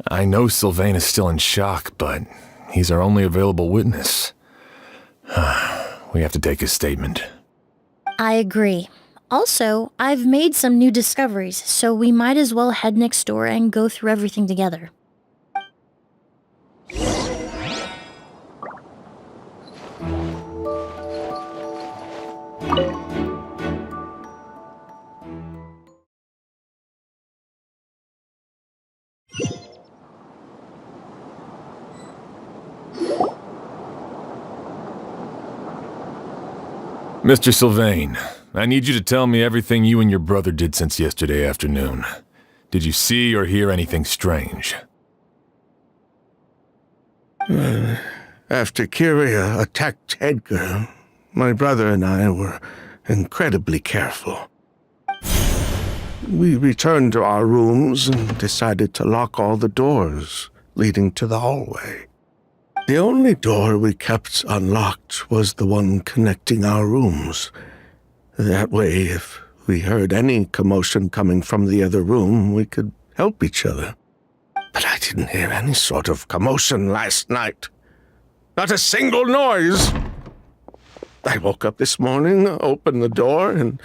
S2: I know Sylvain is still in shock, but he's our only available witness. We have to take his statement.
S5: I agree. Also, I've made some new discoveries, so we might as well head next door and go through everything together.
S2: Mr. Sylvain, I need you to tell me everything you and your brother did since yesterday afternoon. Did you see or hear anything strange?
S6: After Kyria attacked Edgar, my brother and I were incredibly careful. We returned to our rooms and decided to lock all the doors leading to the hallway. The only door we kept unlocked was the one connecting our rooms. That way, if we heard any commotion coming from the other room, we could help each other. But I didn't hear any sort of commotion last night. Not a single noise. I woke up this morning, opened the door, and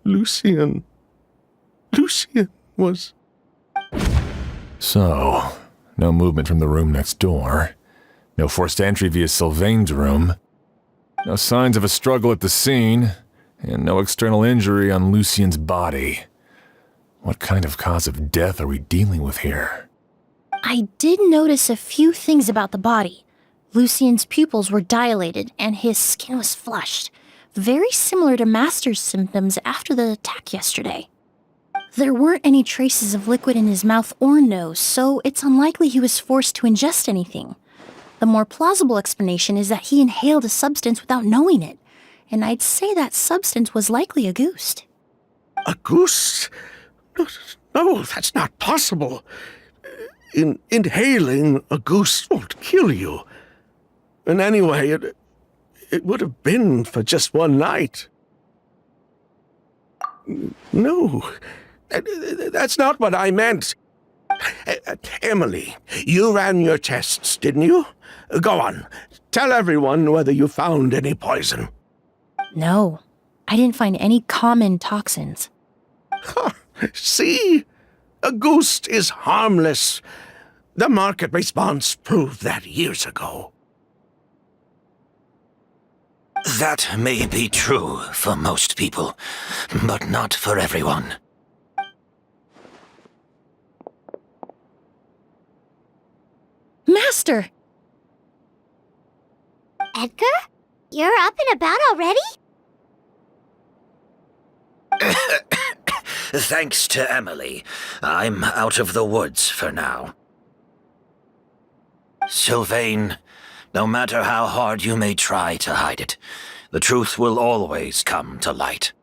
S6: Lucian was...
S2: So, no movement from the room next door. No forced entry via Sylvain's room. No signs of a struggle at the scene. And no external injury on Lucian's body. What kind of cause of death are we dealing with here?
S5: I did notice a few things about the body. Lucian's pupils were dilated, and his skin was flushed. Very similar to Master's symptoms after the attack yesterday. There weren't any traces of liquid in his mouth or nose, so it's unlikely he was forced to ingest anything. The more plausible explanation is that he inhaled a substance without knowing it, and I'd say that substance was likely a goose.
S6: A goose? Oh, that's not possible. Inhaling a goose won't kill you. And anyway, it would have been for just one night. No, that's not what I meant. Emilie, you ran your tests, didn't you? Go on, tell everyone whether you found any poison.
S5: No, I didn't find any common toxins.
S6: Huh, see? A goose is harmless. The market response proved that years ago.
S7: That may be true for most people, but not for everyone.
S5: Master!
S3: Edgar? You're up and about already?
S7: Thanks to Emilie, I'm out of the woods for now. Sylvain, no matter how hard you may try to hide it, the truth will always come to light.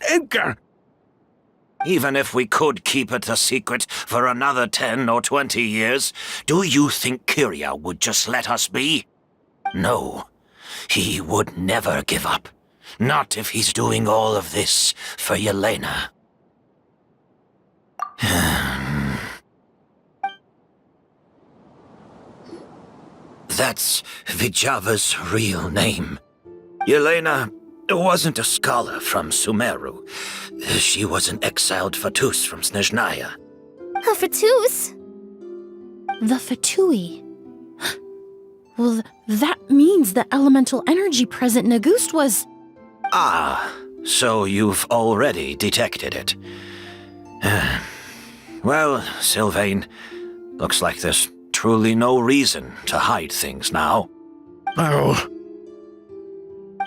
S6: Edgar!
S7: Even if we could keep it a secret for another 10 or 20 years, do you think Kyria would just let us be? No, he would never give up. Not if he's doing all of this for Yelena. That's Vijava's real name. Yelena wasn't a scholar from Sumeru. She was an exiled Fatus from Snezhnaya.
S9: A Fatus?
S5: The Fatui. Well, that means the elemental energy present in Auguste was...
S7: Ah, so you've already detected it. Well, Sylvain, looks like there's truly no reason to hide things now.
S6: Oh.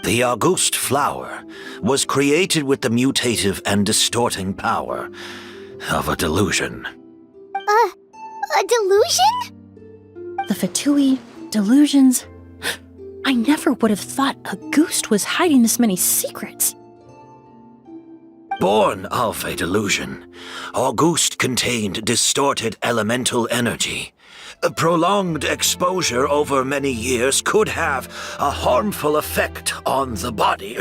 S7: The Auguste flower was created with the mutative and distorting power of a delusion.
S3: A delusion?
S5: The Fatui, delusions... I never would have thought Auguste was hiding this many secrets.
S7: Born of a delusion, Auguste contained distorted elemental energy. A prolonged exposure over many years could have a harmful effect on the body.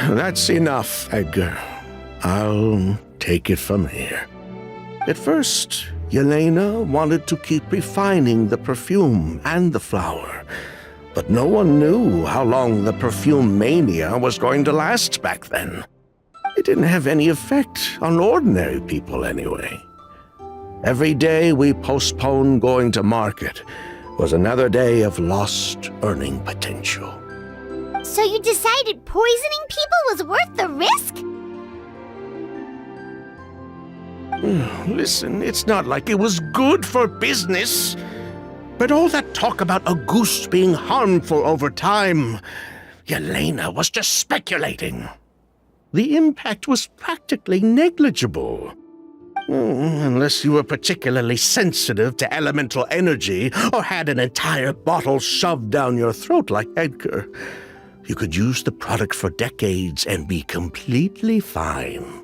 S6: That's enough, Edgar. I'll take it from here. At first, Yelena wanted to keep refining the perfume and the flower, but no one knew how long the perfume mania was going to last back then. It didn't have any effect on ordinary people anyway. Every day we postponed going to market was another day of lost earning potential.
S3: So you decided poisoning people was worth the risk?
S6: Listen, it's not like it was good for business. But all that talk about Auguste being harmful over time, Yelena was just speculating. The impact was practically negligible. Unless you were particularly sensitive to elemental energy or had an entire bottle shoved down your throat like Edgar. You could use the product for decades and be completely fine.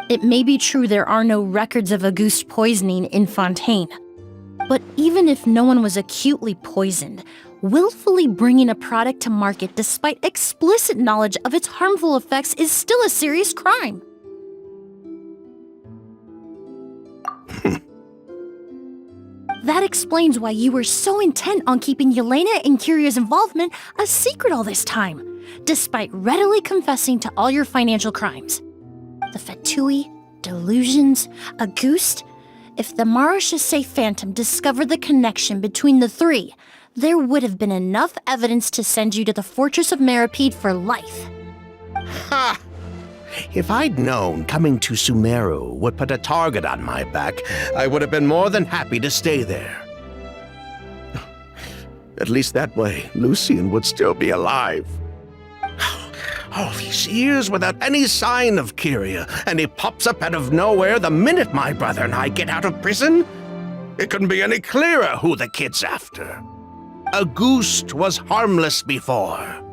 S5: It may be true there are no records of Auguste poisoning in Fontaine. But even if no one was acutely poisoned, willfully bringing a product to market despite explicit knowledge of its harmful effects is still a serious crime. That explains why you were so intent on keeping Yelena and Kyria's involvement a secret all this time, despite readily confessing to all your financial crimes. The Fatui, delusions, Auguste. If the Marechaussee Phantom discovered the connection between the three, there would have been enough evidence to send you to the Fortress of Meripede for life.
S6: Ha! If I'd known coming to Sumeru would put a target on my back, I would have been more than happy to stay there. At least that way, Lucien would still be alive. All these years without any sign of Kyria, and he pops up out of nowhere the minute my brother and I get out of prison? It couldn't be any clearer who the kid's after. Auguste was harmless before.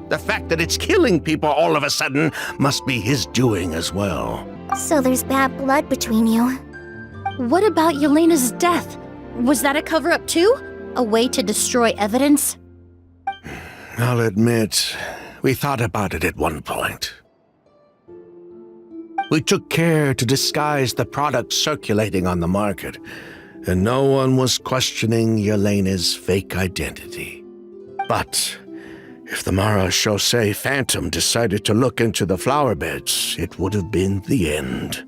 S6: The fact that it's killing people all of a sudden must be his doing as well.
S9: So there's bad blood between you.
S5: What about Yelena's death? Was that a cover-up too? A way to destroy evidence?
S6: I'll admit, we thought about it at one point. We took care to disguise the products circulating on the market, and no one was questioning Yelena's fake identity. But if the Mara Chaussee Phantom decided to look into the flower beds, it would have been the end.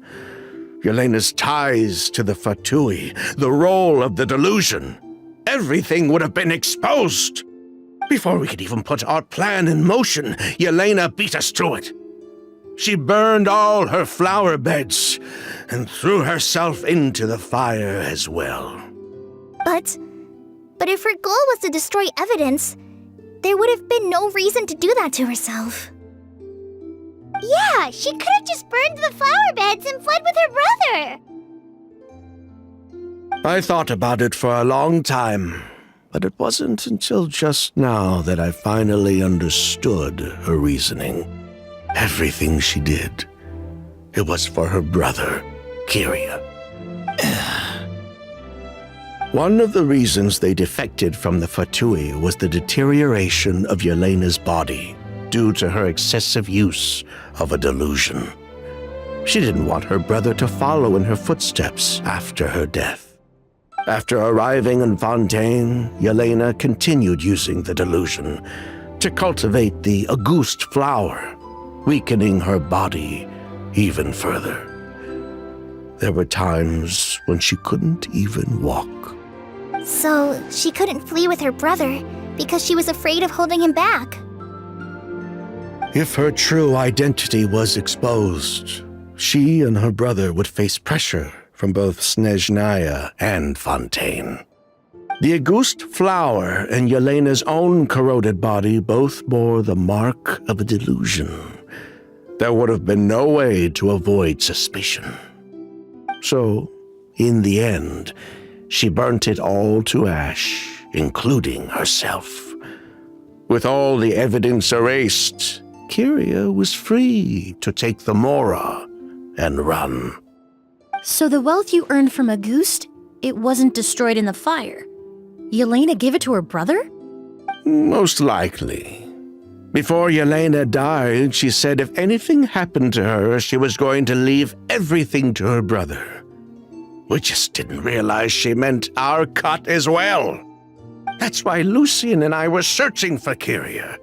S6: Yelena's ties to the Fatui, the role of the delusion, everything would have been exposed. Before we could even put our plan in motion, Yelena beat us to it. She burned all her flower beds and threw herself into the fire as well.
S9: But if her goal was to destroy evidence, there would have been no reason to do that to herself.
S3: Yeah, she could have just burned the flower beds and fled with her brother.
S6: I thought about it for a long time, but it wasn't until just now that I finally understood her reasoning. Everything she did, it was for her brother, Kyria. One of the reasons they defected from the Fatui was the deterioration of Yelena's body due to her excessive use of a delusion. She didn't want her brother to follow in her footsteps after her death. After arriving in Fontaine, Yelena continued using the delusion to cultivate the Auguste flower, weakening her body even further. There were times when she couldn't even walk.
S9: So she couldn't flee with her brother because she was afraid of holding him back.
S6: If her true identity was exposed, she and her brother would face pressure from both Snezhnaya and Fontaine. The Auguste flower and Yelena's own corroded body both bore the mark of a delusion. There would have been no way to avoid suspicion. So, in the end, she burnt it all to ash, including herself. With all the evidence erased, Kyria was free to take the Mora and run.
S5: So the wealth you earned from Auguste, it wasn't destroyed in the fire. Yelena gave it to her brother?
S6: Most likely. Before Yelena died, she said if anything happened to her, she was going to leave everything to her brother. We just didn't realize she meant our cut as well. That's why Lucien and I were searching for Kyria,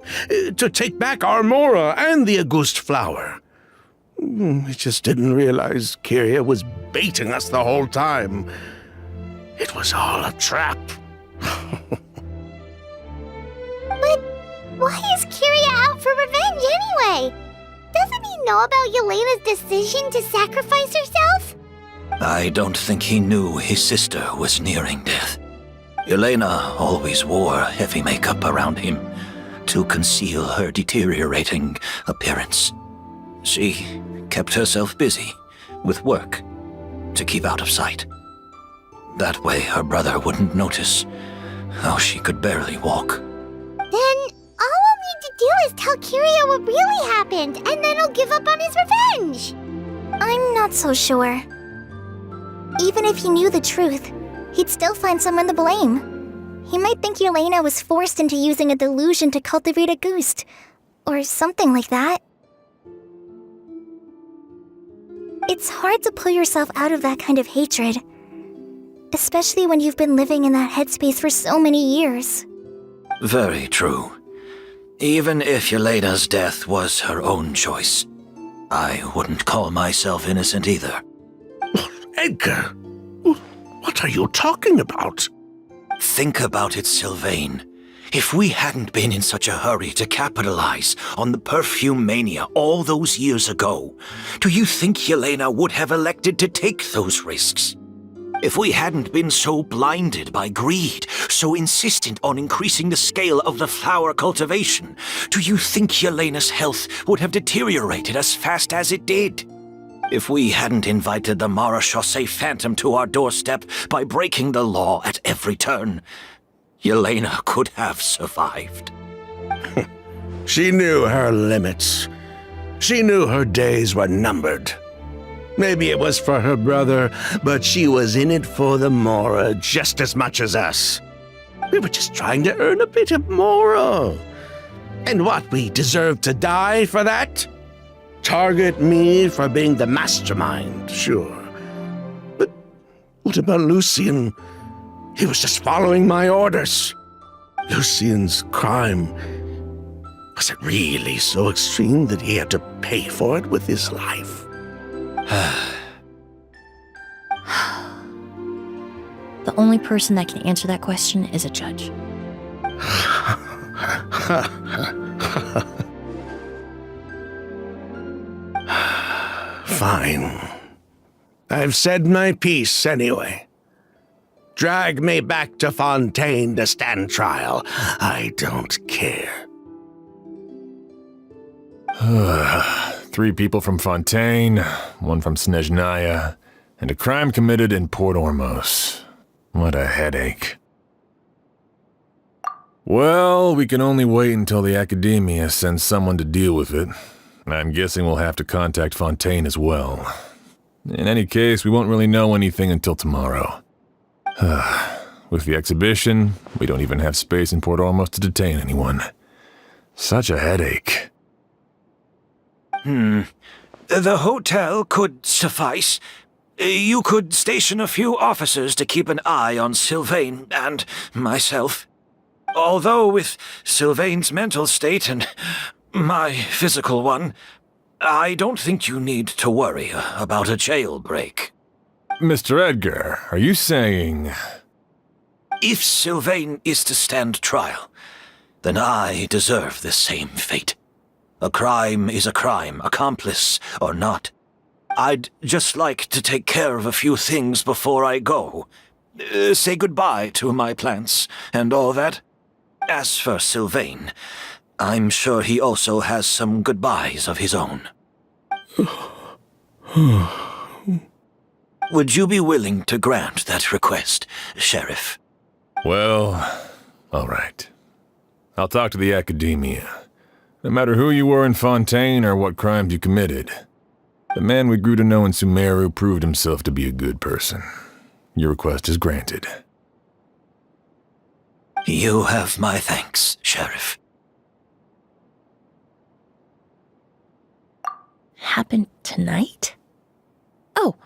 S6: to take back our Mora and the Auguste flower. We just didn't realize Kyria was baiting us the whole time. It was all a trap.
S3: But why is Kyria out for revenge anyway? Doesn't he know about Yelena's decision to sacrifice herself?
S7: I don't think he knew his sister was nearing death. Yelena always wore heavy makeup around him to conceal her deteriorating appearance. She kept herself busy with work to keep out of sight. That way her brother wouldn't notice how she could barely walk.
S3: Then all we'll need to do is tell Kyria what really happened, and then he'll give up on his revenge.
S9: I'm not so sure. Even if he knew the truth, he'd still find someone to blame. He might think Yelena was forced into using a delusion to cultivate a Auguste, or something like that. It's hard to pull yourself out of that kind of hatred, especially when you've been living in that headspace for so many years.
S7: Very true. Even if Yelena's death was her own choice, I wouldn't call myself innocent either.
S6: Edgar, what are you talking about?
S7: Think about it, Sylvain. If we hadn't been in such a hurry to capitalize on the perfume mania all those years ago, do you think Yelena would have elected to take those risks? If we hadn't been so blinded by greed, so insistent on increasing the scale of the flower cultivation, do you think Yelena's health would have deteriorated as fast as it did? If we hadn't invited the Mara Chaussee Phantom to our doorstep by breaking the law at every turn, Yelena could have survived.
S6: She knew her limits. She knew her days were numbered. Maybe it was for her brother, but she was in it for the Mora just as much as us. We were just trying to earn a bit of Mora. And what, we deserve to die for that? Target me for being the mastermind, sure. But what about Lucian? He was just following my orders. Lucian's crime, was it really so extreme that he had to pay for it with his life?
S5: The only person that can answer that question is a judge.
S6: Fine. I've said my piece anyway. Drag me back to Fontaine to stand trial. I don't care.
S2: 3 people from Fontaine, 1 from Snezhnaya, and a crime committed in Port Ormos. What a headache. Well, we can only wait until the Academia sends someone to deal with it. I'm guessing we'll have to contact Fontaine as well. In any case, we won't really know anything until tomorrow. With the exhibition, we don't even have space in Port Ormos to detain anyone. Such a headache.
S7: The hotel could suffice. You could station a few officers to keep an eye on Sylvain and myself. Although with Sylvain's mental state and my physical one, I don't think you need to worry about a jailbreak.
S2: Mr. Edgar, are you saying...
S7: If Sylvain is to stand trial, then I deserve the same fate. A crime is a crime, accomplice or not. I'd just like to take care of a few things before I go. Say goodbye to my plants and all that. As for Sylvain, I'm sure he also has some goodbyes of his own. Would you be willing to grant that request, Sheriff?
S2: Well, all right. I'll talk to the Academia. No matter who you were in Fontaine or what crimes you committed, the man we grew to know in Sumeru proved himself to be a good person. Your request is granted.
S7: You have my thanks, Sheriff.
S5: Happened tonight? Oh,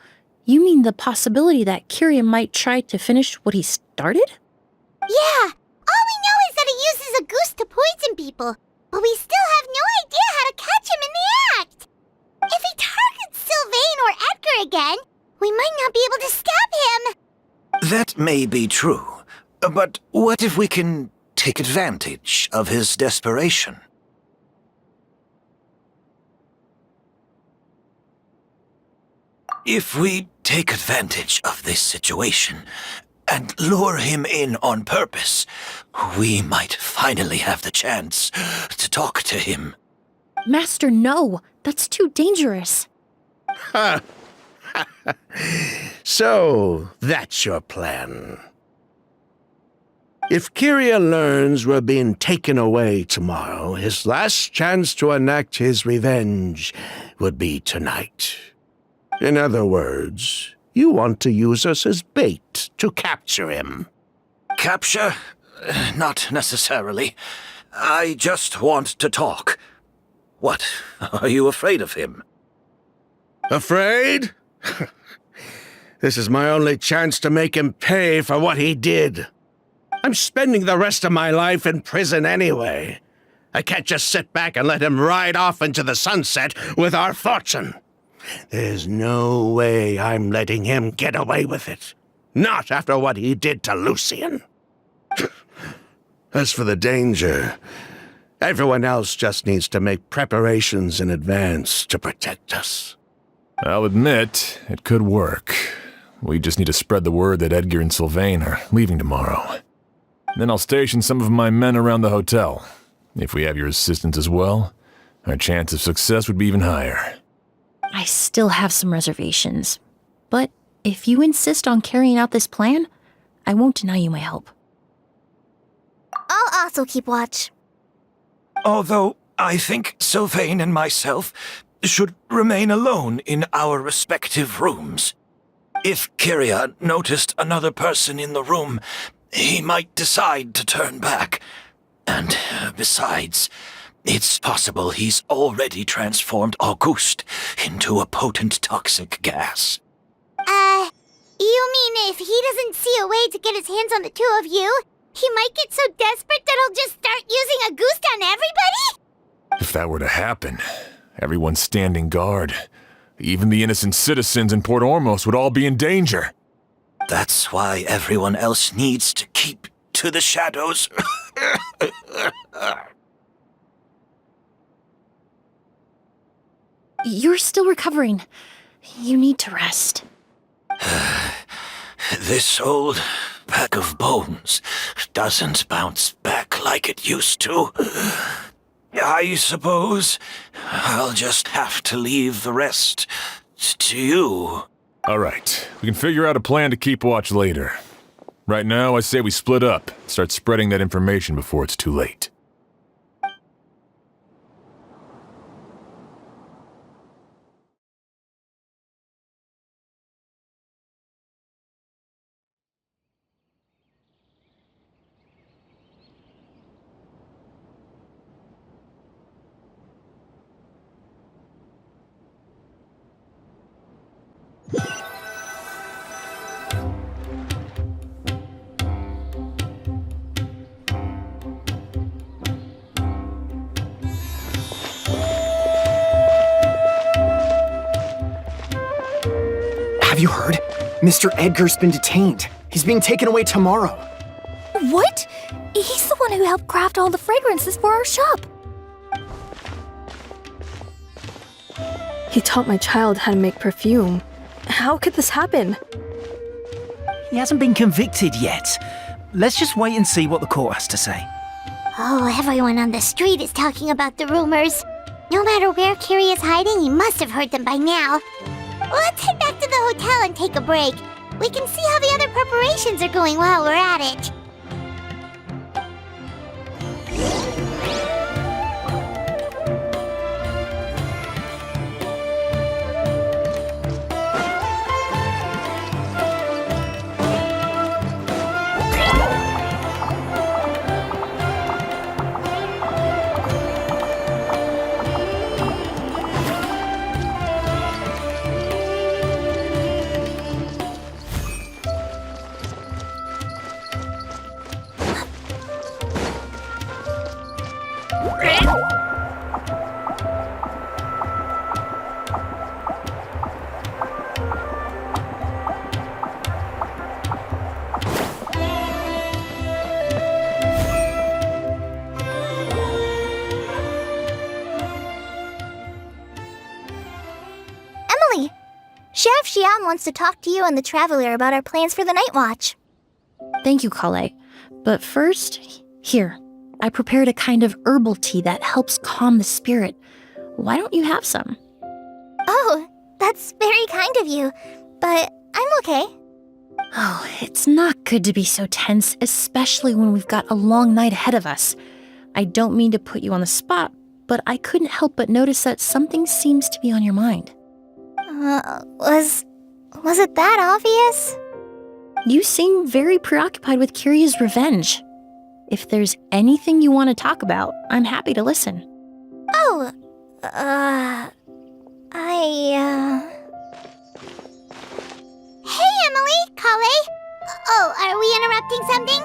S5: you mean the possibility that Kyria might try to finish what he started?
S3: Yeah, all we know is that he uses a goose to poison people, but we still have no idea how to catch him in the act. If he targets Sylvain or Edgar again, we might not be able to stop him.
S7: That may be true, but what if we can take advantage of his desperation? If we take advantage of this situation and lure him in on purpose, we might finally have the chance to talk to him.
S5: Master, no. That's too dangerous.
S6: So, that's your plan. If Kyria learns we're being taken away tomorrow, his last chance to enact his revenge would be tonight. In other words, you want to use us as bait to capture him.
S7: Capture? Not necessarily. I just want to talk. What? Are you afraid of him?
S6: Afraid? This is my only chance to make him pay for what he did. I'm spending the rest of my life in prison anyway. I can't just sit back and let him ride off into the sunset with our fortune. There's no way I'm letting him get away with it. Not after what he did to Lucian. As for the danger, everyone else just needs to make preparations in advance to protect us.
S2: I'll admit, it could work. We just need to spread the word that Edgar and Sylvain are leaving tomorrow. Then I'll station some of my men around the hotel. If we have your assistance as well, our chance of success would be even higher.
S5: I still have some reservations. But if you insist on carrying out this plan, I won't deny you my help.
S9: I'll also keep watch.
S7: Although I think Sylvain and myself should remain alone in our respective rooms. If Kyria noticed another person in the room, he might decide to turn back. And besides, it's possible he's already transformed Auguste into a potent toxic gas.
S3: You mean if he doesn't see a way to get his hands on the two of you, he might get so desperate that he'll just start using Auguste on everybody?
S2: If that were to happen, everyone's standing guard. Even the innocent citizens in Port Ormos would all be in danger.
S7: That's why everyone else needs to keep to the shadows.
S5: You're still recovering. You need to rest.
S7: This old pack of bones doesn't bounce back like it used to. I suppose I'll just have to leave the rest to you.
S2: All right, we can figure out a plan to keep watch later. Right now, I say we split up, start spreading that information before it's too late.
S10: Have you heard? Mr. Edgar's been detained. He's being taken away tomorrow.
S9: What? He's the one who helped craft all the fragrances for our shop.
S11: He taught my child how to make perfume. How could this happen?
S12: He hasn't been convicted yet. Let's just wait and see what the court has to say.
S3: Oh, everyone on the street is talking about the rumors. No matter where Kyria is hiding, he must have heard them by now. Let's head back to the hotel and take a break. We can see how the other preparations are going while we're at it.
S9: Emilie! Chef Xian wants to talk to you and the Traveler about our plans for the night watch.
S5: Thank you, Kale. But first, here. I prepared a kind of herbal tea that helps calm the spirit. Why don't you have some?
S9: Oh, that's very kind of you, but I'm okay.
S5: Oh, it's not good to be so tense, especially when we've got a long night ahead of us. I don't mean to put you on the spot, but I couldn't help but notice that something seems to be on your mind.
S9: Was it that obvious?
S5: You seem very preoccupied with Kyria's revenge. If there's anything you want to talk about, I'm happy to listen.
S9: Oh,
S3: Hey, Emilie! Kale! Oh, are we interrupting something?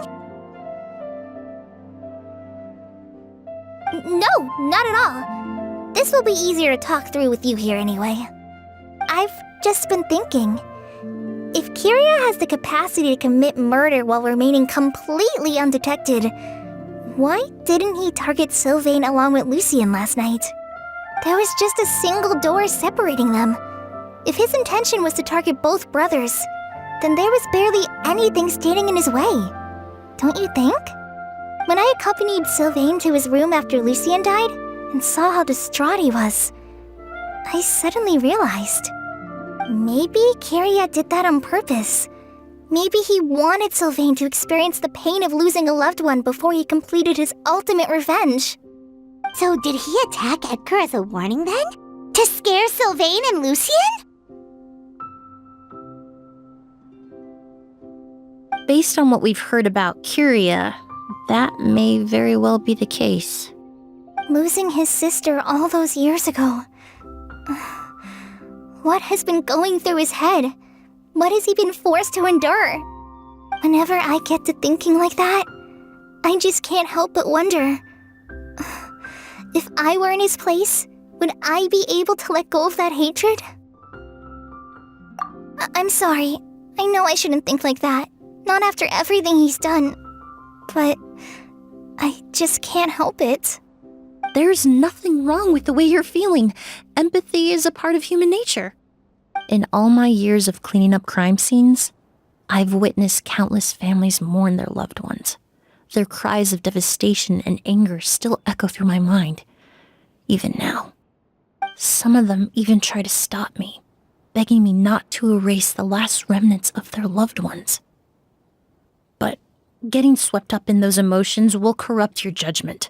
S9: No, not at all. This will be easier to talk through with you here anyway. I've just been thinking. If Kyria has the capacity to commit murder while remaining completely undetected, why didn't he target Sylvain along with Lucien last night? There was just a single door separating them. If his intention was to target both brothers, then there was barely anything standing in his way. Don't you think? When I accompanied Sylvain to his room after Lucien died and saw how distraught he was, I suddenly realized. Maybe Kyria did that on purpose. Maybe he wanted Sylvain to experience the pain of losing a loved one before he completed his ultimate revenge.
S3: So did he attack Edgar as a warning then? To scare Sylvain and Lucien?
S5: Based on what we've heard about Curia, that may very well be the case.
S9: Losing his sister all those years ago. What has been going through his head? What has he been forced to endure? Whenever I get to thinking like that, I just can't help but wonder. If I were in his place, would I be able to let go of that hatred? I'm sorry. I know I shouldn't think like that. Not after everything he's done. But I just can't help it.
S5: There's nothing wrong with the way you're feeling. Empathy is a part of human nature. In all my years of cleaning up crime scenes, I've witnessed countless families mourn their loved ones. Their cries of devastation and anger still echo through my mind, even now. Some of them even try to stop me, begging me not to erase the last remnants of their loved ones. But getting swept up in those emotions will corrupt your judgment.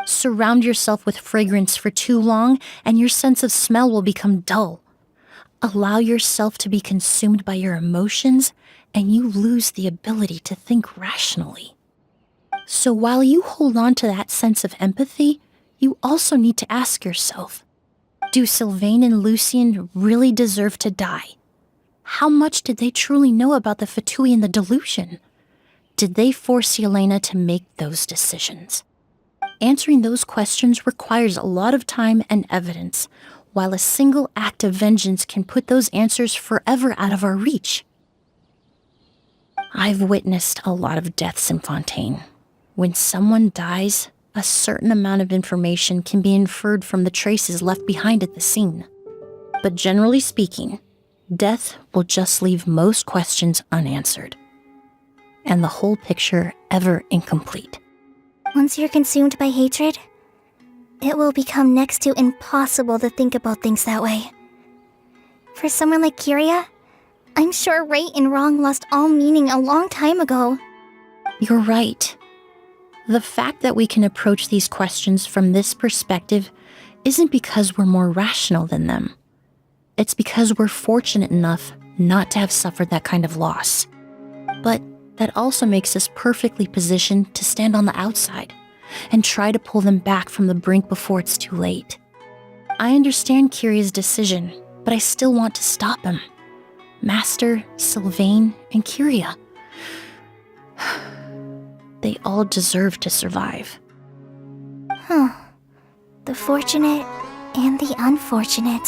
S5: Surround yourself with fragrance for too long, and your sense of smell will become dull. Allow yourself to be consumed by your emotions, and you lose the ability to think rationally. So while you hold on to that sense of empathy, you also need to ask yourself, do Sylvain and Lucien really deserve to die? How much did they truly know about the Fatui and the delusion? Did they force Yelena to make those decisions? Answering those questions requires a lot of time and evidence, while a single act of vengeance can put those answers forever out of our reach. I've witnessed a lot of deaths in Fontaine. When someone dies, a certain amount of information can be inferred from the traces left behind at the scene. But generally speaking, death will just leave most questions unanswered, and the whole picture ever incomplete.
S9: Once you're consumed by hatred, it will become next to impossible to think about things that way. For someone like Curia, I'm sure right and wrong lost all meaning a long time ago.
S5: You're right. The fact that we can approach these questions from this perspective isn't because we're more rational than them. It's because we're fortunate enough not to have suffered that kind of loss. But that also makes us perfectly positioned to stand on the outside and try to pull them back from the brink before it's too late. I understand Curia's decision, but I still want to stop him. Master, Sylvain, and Curia. They all deserve to survive.
S9: The fortunate and the unfortunate.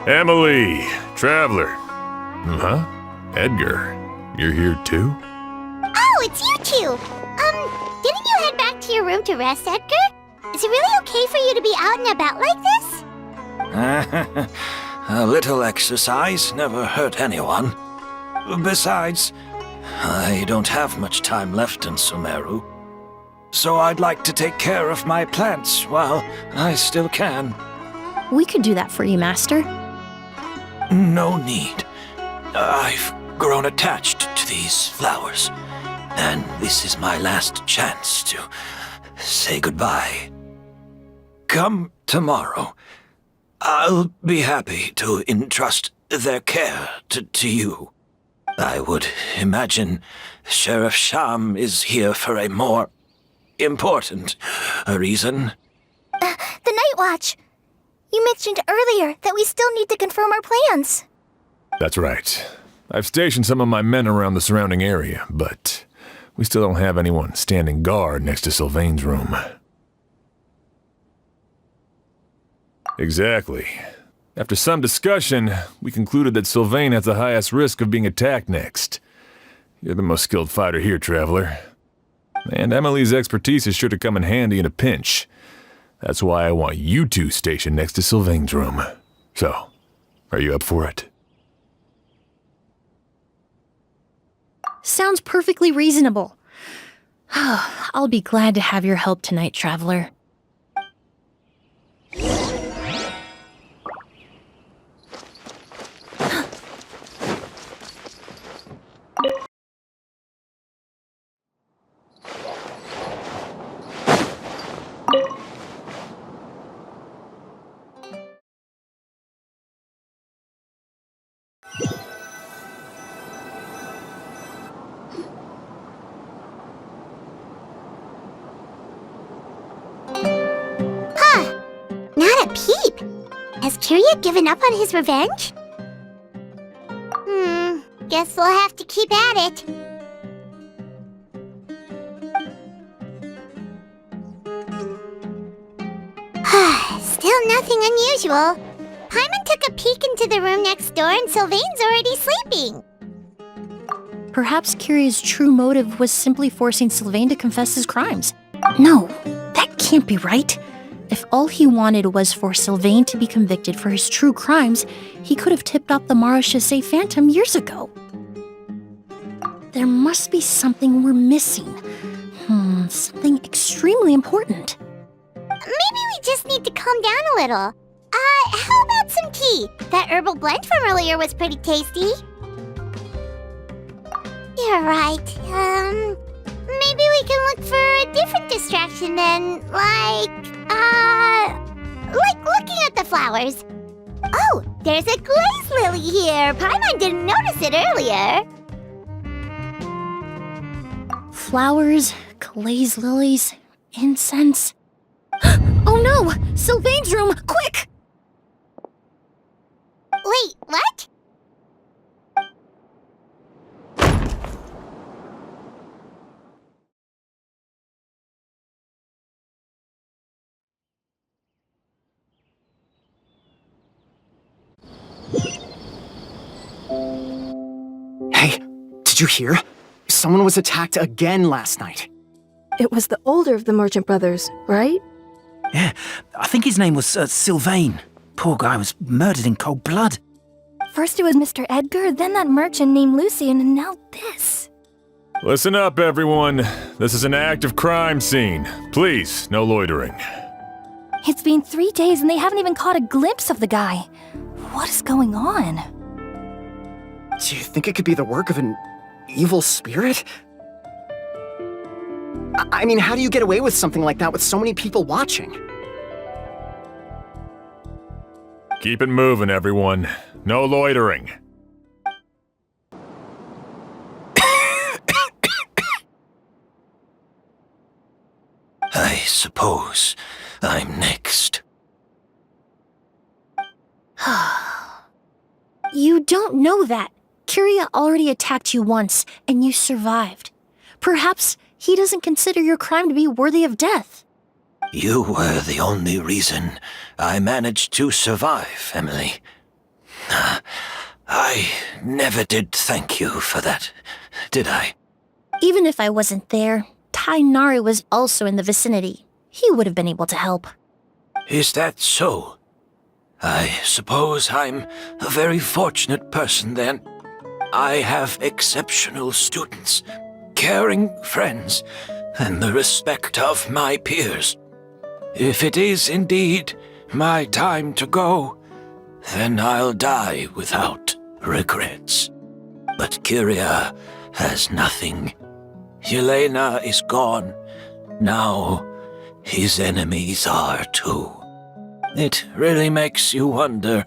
S2: Emilie, traveler. Huh? Edgar, you're here too?
S3: Oh, it's you two! Didn't you head back to your room to rest, Edgar? Is it really okay for you to be out and about like this?
S7: A little exercise never hurt anyone. Besides, I don't have much time left in Sumeru. So I'd like to take care of my plants while I still can.
S5: We could do that for you, Master.
S7: No need. I've grown attached to these flowers, and this is my last chance to say goodbye. Come tomorrow. I'll be happy to entrust their care to you. I would imagine Sheriff Sham is here for a more important reason.
S9: The Night Watch! You mentioned earlier that we still need to confirm our plans.
S2: That's right. I've stationed some of my men around the surrounding area, but we still don't have anyone standing guard next to Sylvain's room. Exactly. After some discussion, we concluded that Sylvain has the highest risk of being attacked next. You're the most skilled fighter here, traveler. And Emilie's expertise is sure to come in handy in a pinch. That's why I want you two stationed next to Sylvain's room. So, are you up for it?
S5: Sounds perfectly reasonable. I'll be glad to have your help tonight, traveler.
S3: peep. Has Kyria given up on his revenge? Guess we'll have to keep at it. Still nothing unusual. Paimon took a peek into the room next door and Sylvain's already sleeping.
S5: Perhaps Kyria's true motive was simply forcing Sylvain to confess his crimes. No, that can't be right. If all he wanted was for Sylvain to be convicted for his true crimes, he could have tipped off the Marechaussee Phantom years ago. There must be something we're missing. Something extremely important.
S3: Maybe we just need to calm down a little. How about some tea? That herbal blend from earlier was pretty tasty. You're right. Maybe we can look for a different distraction then, like looking at the flowers. Oh, there's a glaze lily here. Paimon didn't notice it earlier.
S5: Flowers, glaze lilies, incense. Oh no! Sylvain's room! Quick!
S3: Wait, what?
S10: Hey, did you hear? Someone was attacked again last night.
S11: It was the older of the merchant brothers, right?
S12: Yeah, I think his name was Sylvain. Poor guy was murdered in cold blood.
S9: First it was Mr. Edgar, then that merchant named Lucian, and now this.
S2: Listen up, everyone. This is an active crime scene. Please, no loitering.
S9: It's been 3 days and they haven't even caught a glimpse of the guy. What is going on?
S10: Do you think it could be the work of an evil spirit? I mean, how do you get away with something like that with so many people watching?
S2: Keep it moving, everyone. No loitering.
S7: I suppose I'm next.
S5: You don't know that. Kyria already attacked you once, and you survived. Perhaps he doesn't consider your crime to be worthy of death.
S7: You were the only reason I managed to survive, Emilie. I never did thank you for that, did I?
S5: Even if I wasn't there, Tainari was also in the vicinity. He would have been able to help.
S7: Is that so? I suppose I'm a very fortunate person then. I have exceptional students, caring friends, and the respect of my peers. If it is indeed my time to go, then I'll die without regrets. But Kyria has nothing. Yelena is gone. Now his enemies are too. It really makes you wonder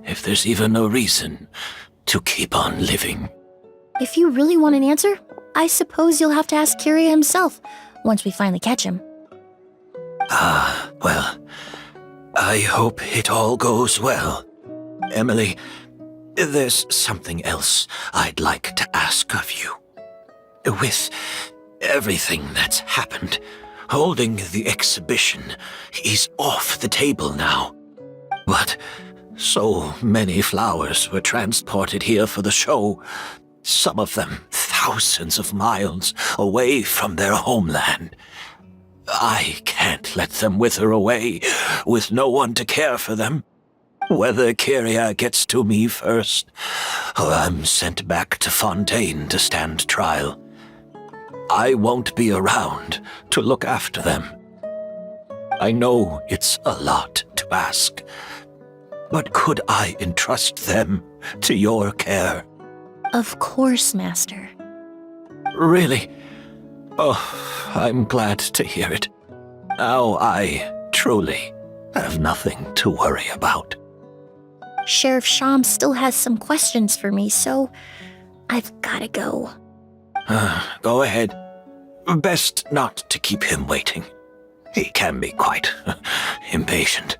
S7: if there's even a reason to keep on living.
S5: If you really want an answer, I suppose you'll have to ask Kyria himself, once we finally catch him.
S7: Well, I hope it all goes well. Emilie, there's something else I'd like to ask of you. With everything that's happened, holding the exhibition is off the table now. But so many flowers were transported here for the show, some of them thousands of miles away from their homeland. I can't let them wither away with no one to care for them. Whether Kyria gets to me first, or I'm sent back to Fontaine to stand trial, I won't be around to look after them. I know it's a lot to ask, but could I entrust them to your care?
S5: Of course, Master.
S7: Really? Oh, I'm glad to hear it. Now I truly have nothing to worry about.
S5: Sheriff Sham still has some questions for me, so I've gotta go.
S7: Go ahead. Best not to keep him waiting. He can be quite impatient.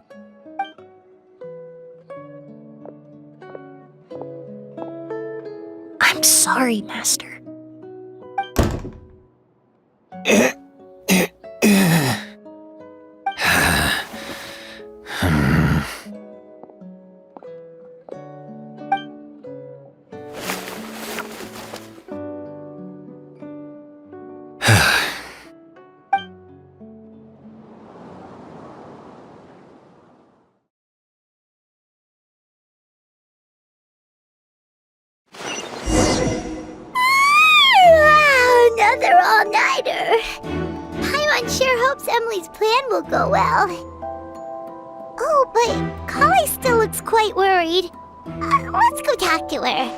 S5: I'm sorry, Master.
S3: Another all-nighter. Paimon sure hopes Emily's plan will go well. Oh, but Kali still looks quite worried. Let's go talk to her.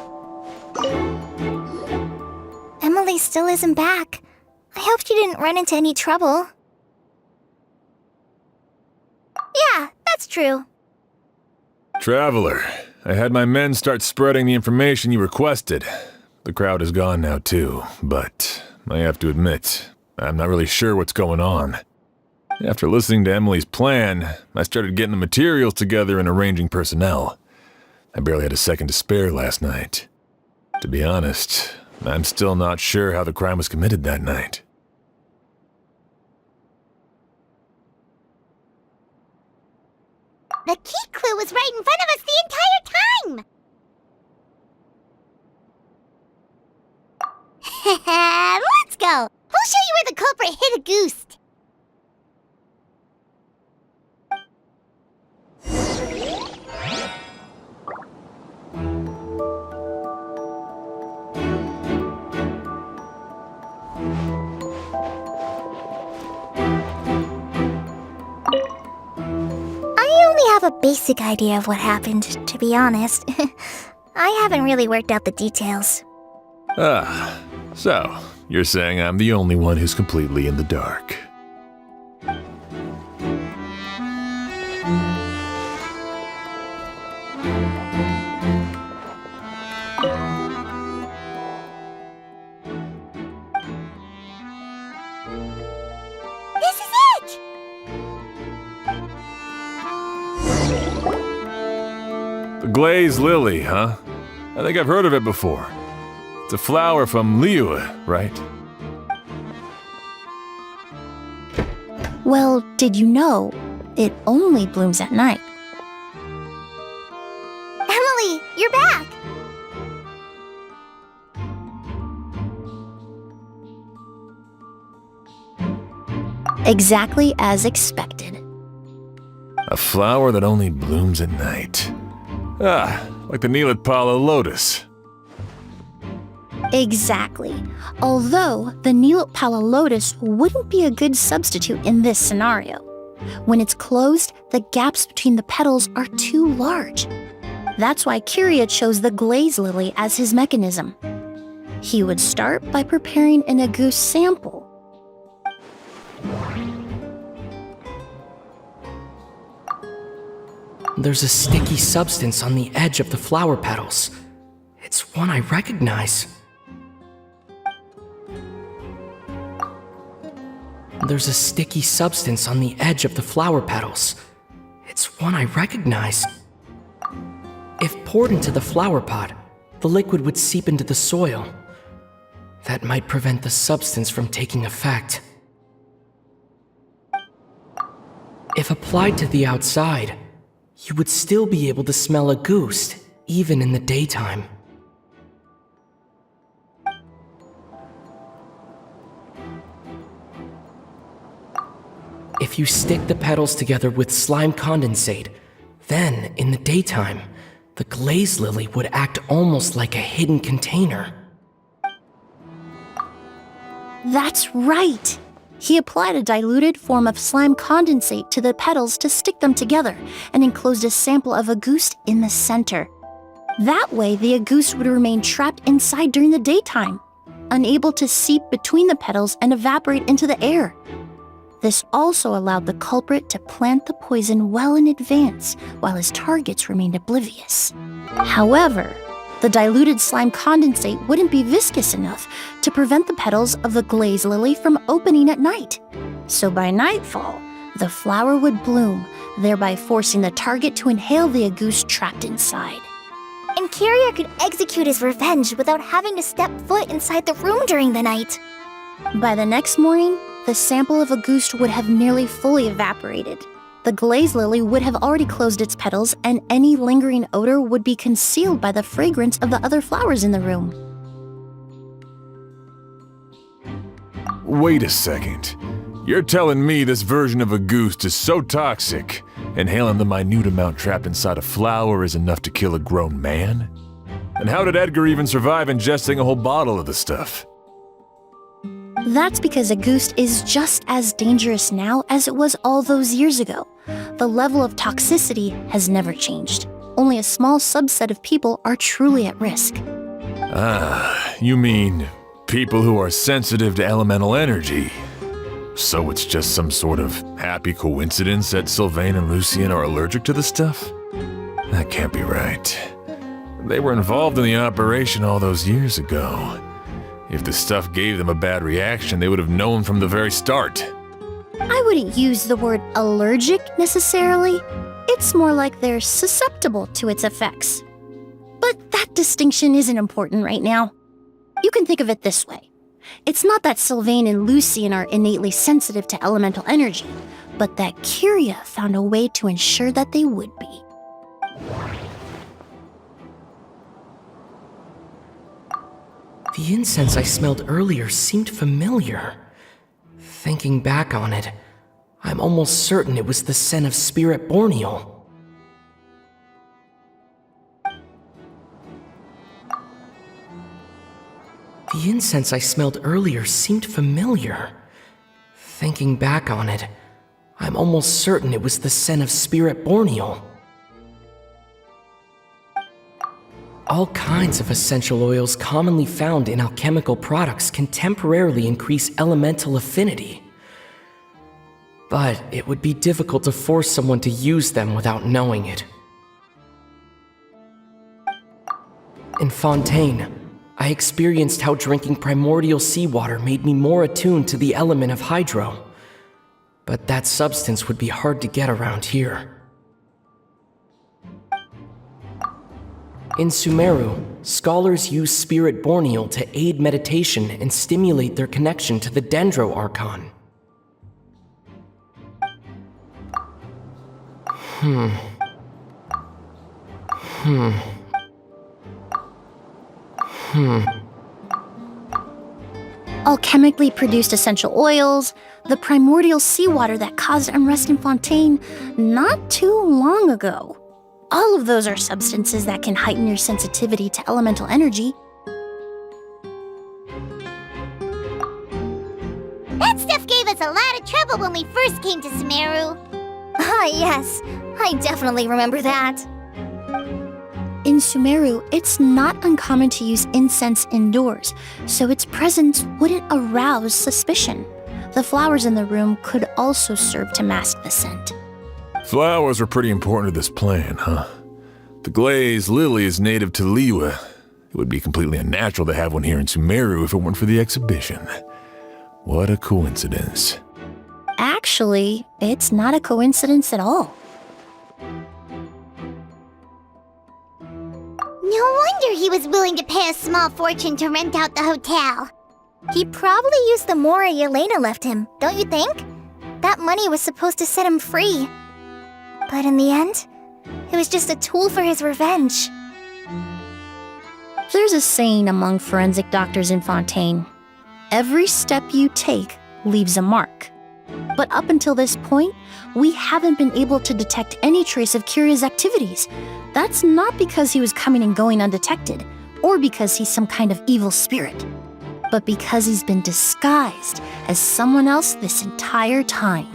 S9: Emily still isn't back. I hope she didn't run into any trouble. Yeah, that's true.
S2: Traveler, I had my men start spreading the information you requested. The crowd is gone now too, but I have to admit, I'm not really sure what's going on. After listening to Emily's plan, I started getting the materials together and arranging personnel. I barely had a second to spare last night. To be honest, I'm still not sure how the crime was committed that night.
S3: The key clue was right in front of us the entire time! Let's go! We'll show you where the culprit hid a goose.
S9: I only have a basic idea of what happened, to be honest. I haven't really worked out the details.
S2: Ah, so you're saying I'm the only one who's completely in the dark.
S3: This is it!
S2: The glazed lily, huh? I think I've heard of it before. It's a flower from Liu, right?
S5: Well, did you know it only blooms at night?
S3: Emily, you're back!
S5: Exactly as expected.
S2: A flower that only blooms at night. Ah, like the Neelitpala lotus.
S5: Exactly. Although the Neelitpala lotus wouldn't be a good substitute in this scenario. When it's closed, the gaps between the petals are too large. That's why Kyria chose the glaze lily as his mechanism. He would start by preparing an agoose sample.
S1: There's a sticky substance on the edge of the flower petals. It's one I recognize. There's a sticky substance on the edge of the flower petals. It's one I recognize. If poured into the flower pot, the liquid would seep into the soil. That might prevent the substance from taking effect. If applied to the outside, you would still be able to smell a goose, even in the daytime. If you stick the petals together with slime condensate, then, in the daytime, the glaze lily would act almost like a hidden container.
S5: That's right! He applied a diluted form of slime condensate to the petals to stick them together and enclosed a sample of agouste in the center. That way, the agouste would remain trapped inside during the daytime, unable to seep between the petals and evaporate into the air. This also allowed the culprit to plant the poison well in advance while his targets remained oblivious. However, the diluted slime condensate wouldn't be viscous enough to prevent the petals of the glaze lily from opening at night. So by nightfall, the flower would bloom, thereby forcing the target to inhale the agouste trapped inside.
S9: And Kyria could execute his revenge without having to step foot inside the room during the night.
S5: By the next morning, the sample of Auguste would have nearly fully evaporated. The glaze lily would have already closed its petals, and any lingering odor would be concealed by the fragrance of the other flowers in the room.
S2: Wait a second. You're telling me this version of Auguste is so toxic, inhaling the minute amount trapped inside a flower is enough to kill a grown man? And how did Edgar even survive ingesting a whole bottle of the stuff?
S5: That's because Auguste is just as dangerous now as it was all those years ago. The level of toxicity has never changed. Only a small subset of people are truly at risk.
S2: Ah, you mean people who are sensitive to elemental energy. So it's just some sort of happy coincidence that Sylvain and Lucien are allergic to the stuff? That can't be right. They were involved in the operation all those years ago. If the stuff gave them a bad reaction, they would have known from the very start.
S5: I wouldn't use the word allergic necessarily. It's more like they're susceptible to its effects. But that distinction isn't important right now. You can think of it this way. It's not that Sylvain and Lucien are innately sensitive to elemental energy, but that Kyria found a way to ensure that they would be.
S1: The incense I smelled earlier seemed familiar. Thinking back on it, I'm almost certain it was the scent of Spirit Borneal. The incense I smelled earlier seemed familiar. Thinking back on it, I'm almost certain it was the scent of Spirit Borneal. All kinds of essential oils commonly found in alchemical products can temporarily increase elemental affinity. But it would be difficult to force someone to use them without knowing it. In Fontaine, I experienced how drinking primordial seawater made me more attuned to the element of hydro. But that substance would be hard to get around here. In Sumeru, scholars use Spirit Borneal to aid meditation and stimulate their connection to the Dendro Archon.
S5: Alchemically produced essential oils, the primordial seawater that caused unrest in Fontaine not too long ago. All of those are substances that can heighten your sensitivity to elemental energy.
S3: That stuff gave us a lot of trouble when we first came to Sumeru.
S9: Ah, yes. I definitely remember that.
S5: In Sumeru, it's not uncommon to use incense indoors, so its presence wouldn't arouse suspicion. The flowers in the room could also serve to mask the scent.
S2: Flowers were pretty important to this plan, huh? The glaze lily is native to Liyue. It would be completely unnatural to have one here in Sumeru if it weren't for the exhibition. What a coincidence.
S5: Actually, it's not a coincidence at all.
S3: No wonder he was willing to pay a small fortune to rent out the hotel.
S9: He probably used the Mora Yelena left him, don't you think? That money was supposed to set him free. But in the end, it was just a tool for his revenge.
S5: There's a saying among forensic doctors in Fontaine. Every step you take leaves a mark. But up until this point, we haven't been able to detect any trace of Kyria's activities. That's not because he was coming and going undetected, or because he's some kind of evil spirit, but because he's been disguised as someone else this entire time.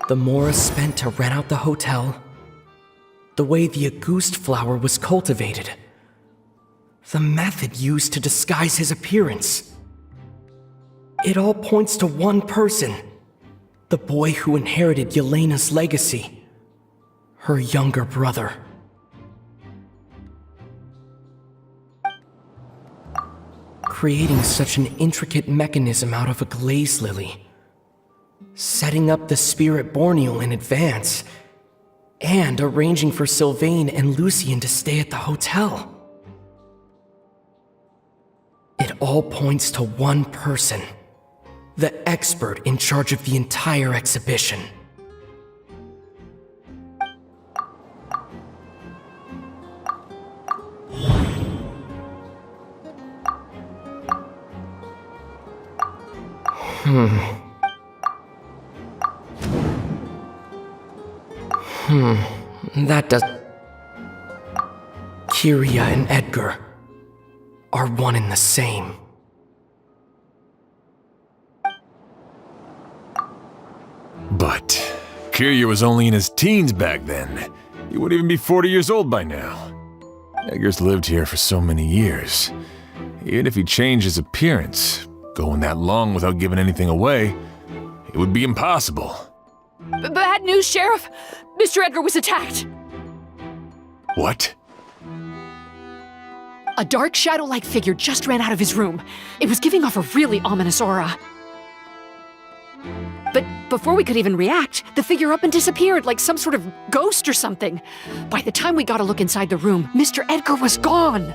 S1: The Mora spent to rent out the hotel, the way the Auguste flower was cultivated, the method used to disguise his appearance. It all points to one person, the boy who inherited Yelena's legacy, her younger brother. Creating such an intricate mechanism out of a glaze lily
S13: setting up the spirit borneal in advance, and arranging for Sylvain and Lucien to stay at the hotel. It all points to one person, the expert in charge of the entire exhibition. That does... Kyria and Edgar are one and the same.
S2: But Kyria was only in his teens back then. He wouldn't even be 40 years old by now. Edgar's lived here for so many years. Even if he changed his appearance, going that long without giving anything away, it would be impossible.
S14: Bad news, Sheriff! Mr. Edgar was attacked!
S2: What?
S14: A dark shadow-like figure just ran out of his room. It was giving off a really ominous aura. But before we could even react, the figure up and disappeared like some sort of ghost or something. By the time we got a look inside the room, Mr. Edgar was gone!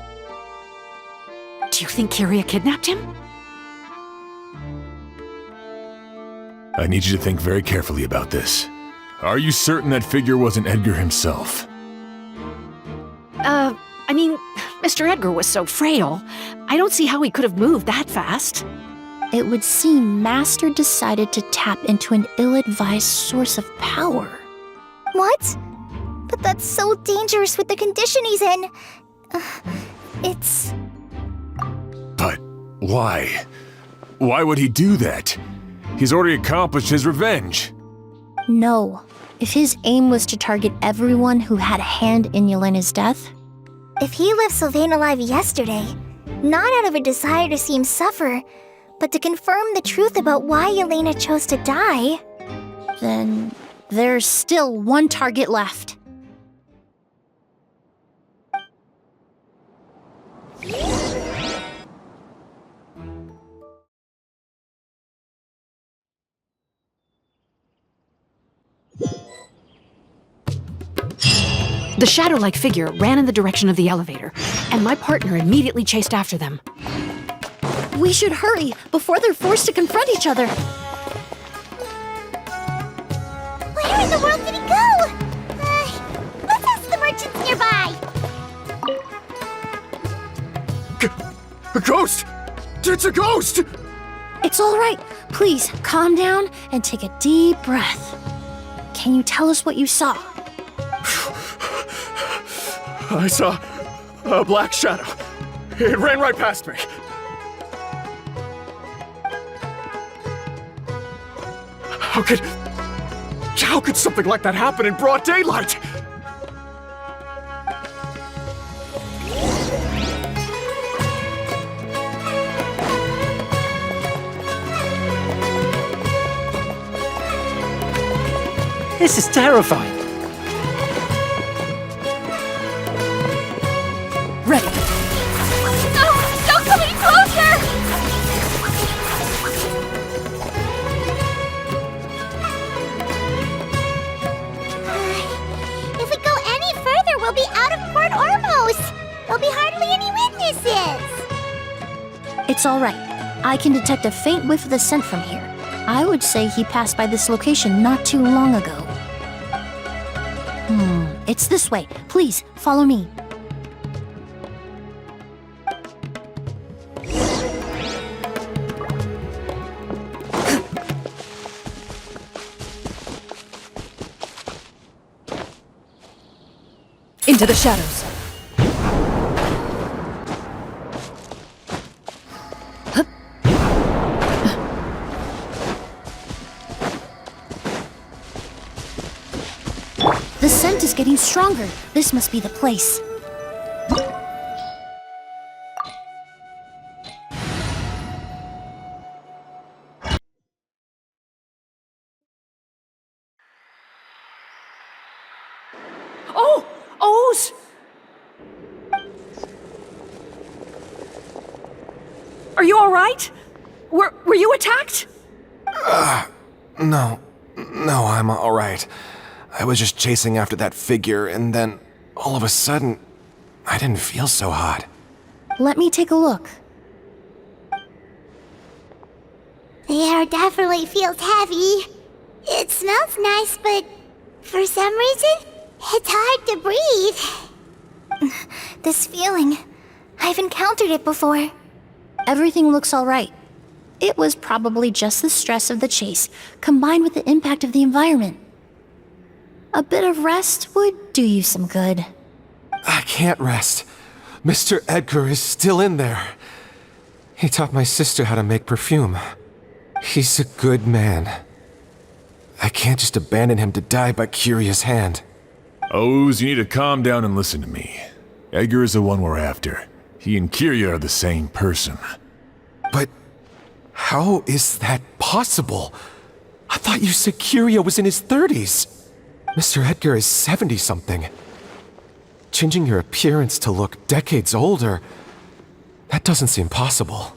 S14: Do you think Kyria kidnapped him?
S2: I need you to think very carefully about this. Are you certain that figure wasn't Edgar himself?
S14: I mean, Mr. Edgar was so frail. I don't see how he could have moved that fast.
S5: It would seem Master decided to tap into an ill-advised source of power.
S9: What? But that's so dangerous with the condition he's in. It's...
S2: But why? Why would he do that? He's already accomplished his revenge.
S5: No. If his aim was to target everyone who had a hand in Yelena's death...
S9: If he left Sylvain alive yesterday, not out of a desire to see him suffer, but to confirm the truth about why Yelena chose to die...
S5: Then there's still one target left.
S14: The shadow-like figure ran in the direction of the elevator, and my partner immediately chased after them.
S5: We should hurry before they're forced to confront each other.
S3: Where in the world did he go? Let's ask the merchants nearby.
S10: A ghost! It's a ghost!
S5: It's all right. Please, calm down and take a deep breath. Can you tell us what you saw?
S10: I saw a black shadow. It ran right past me. How could something like that happen in broad daylight?
S12: This is terrifying.
S14: Ready.
S3: No! Don't come any closer! If we go any further, we'll be out of Port Ormos. There'll be hardly any witnesses.
S5: It's all right. I can detect a faint whiff of the scent from here. I would say he passed by this location not too long ago. It's this way. Please, follow me.
S14: Into the shadows.
S5: The scent is getting stronger. This must be the place.
S14: Oh! O's! Are you all right? Were you attacked?
S10: No, I'm alright. I was just chasing after that figure, and then, all of a sudden, I didn't feel so hot.
S5: Let me take a look.
S3: The air definitely feels heavy. It smells nice, but for some reason, it's hard to breathe.
S9: This feeling, I've encountered it before.
S5: Everything looks alright. It was probably just the stress of the chase, combined with the impact of the environment. A bit of rest would do you some good.
S10: I can't rest. Mr. Edgar is still in there. He taught my sister how to make perfume. He's a good man. I can't just abandon him to die by Curia's hand.
S2: Oz, you need to calm down and listen to me. Edgar is the one we're after. He and Kyria are the same person.
S10: But how is that possible? I thought you said Kyria was in his 30s. Mr. Edgar is 70-something. Changing your appearance to look decades older, that doesn't seem possible.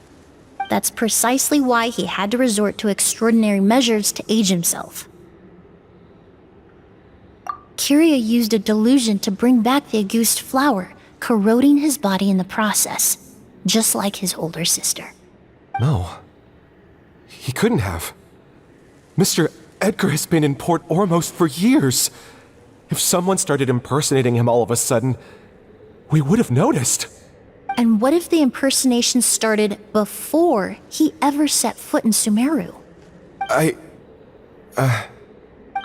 S5: That's precisely why he had to resort to extraordinary measures to age himself. Kyria used a delusion to bring back the Auguste flower, corroding his body in the process, just like his older sister.
S10: No. He couldn't have. Mr. Edgar has been in Port Ormos for years. If someone started impersonating him all of a sudden, we would have noticed.
S5: And what if the impersonation started before he ever set foot in Sumeru?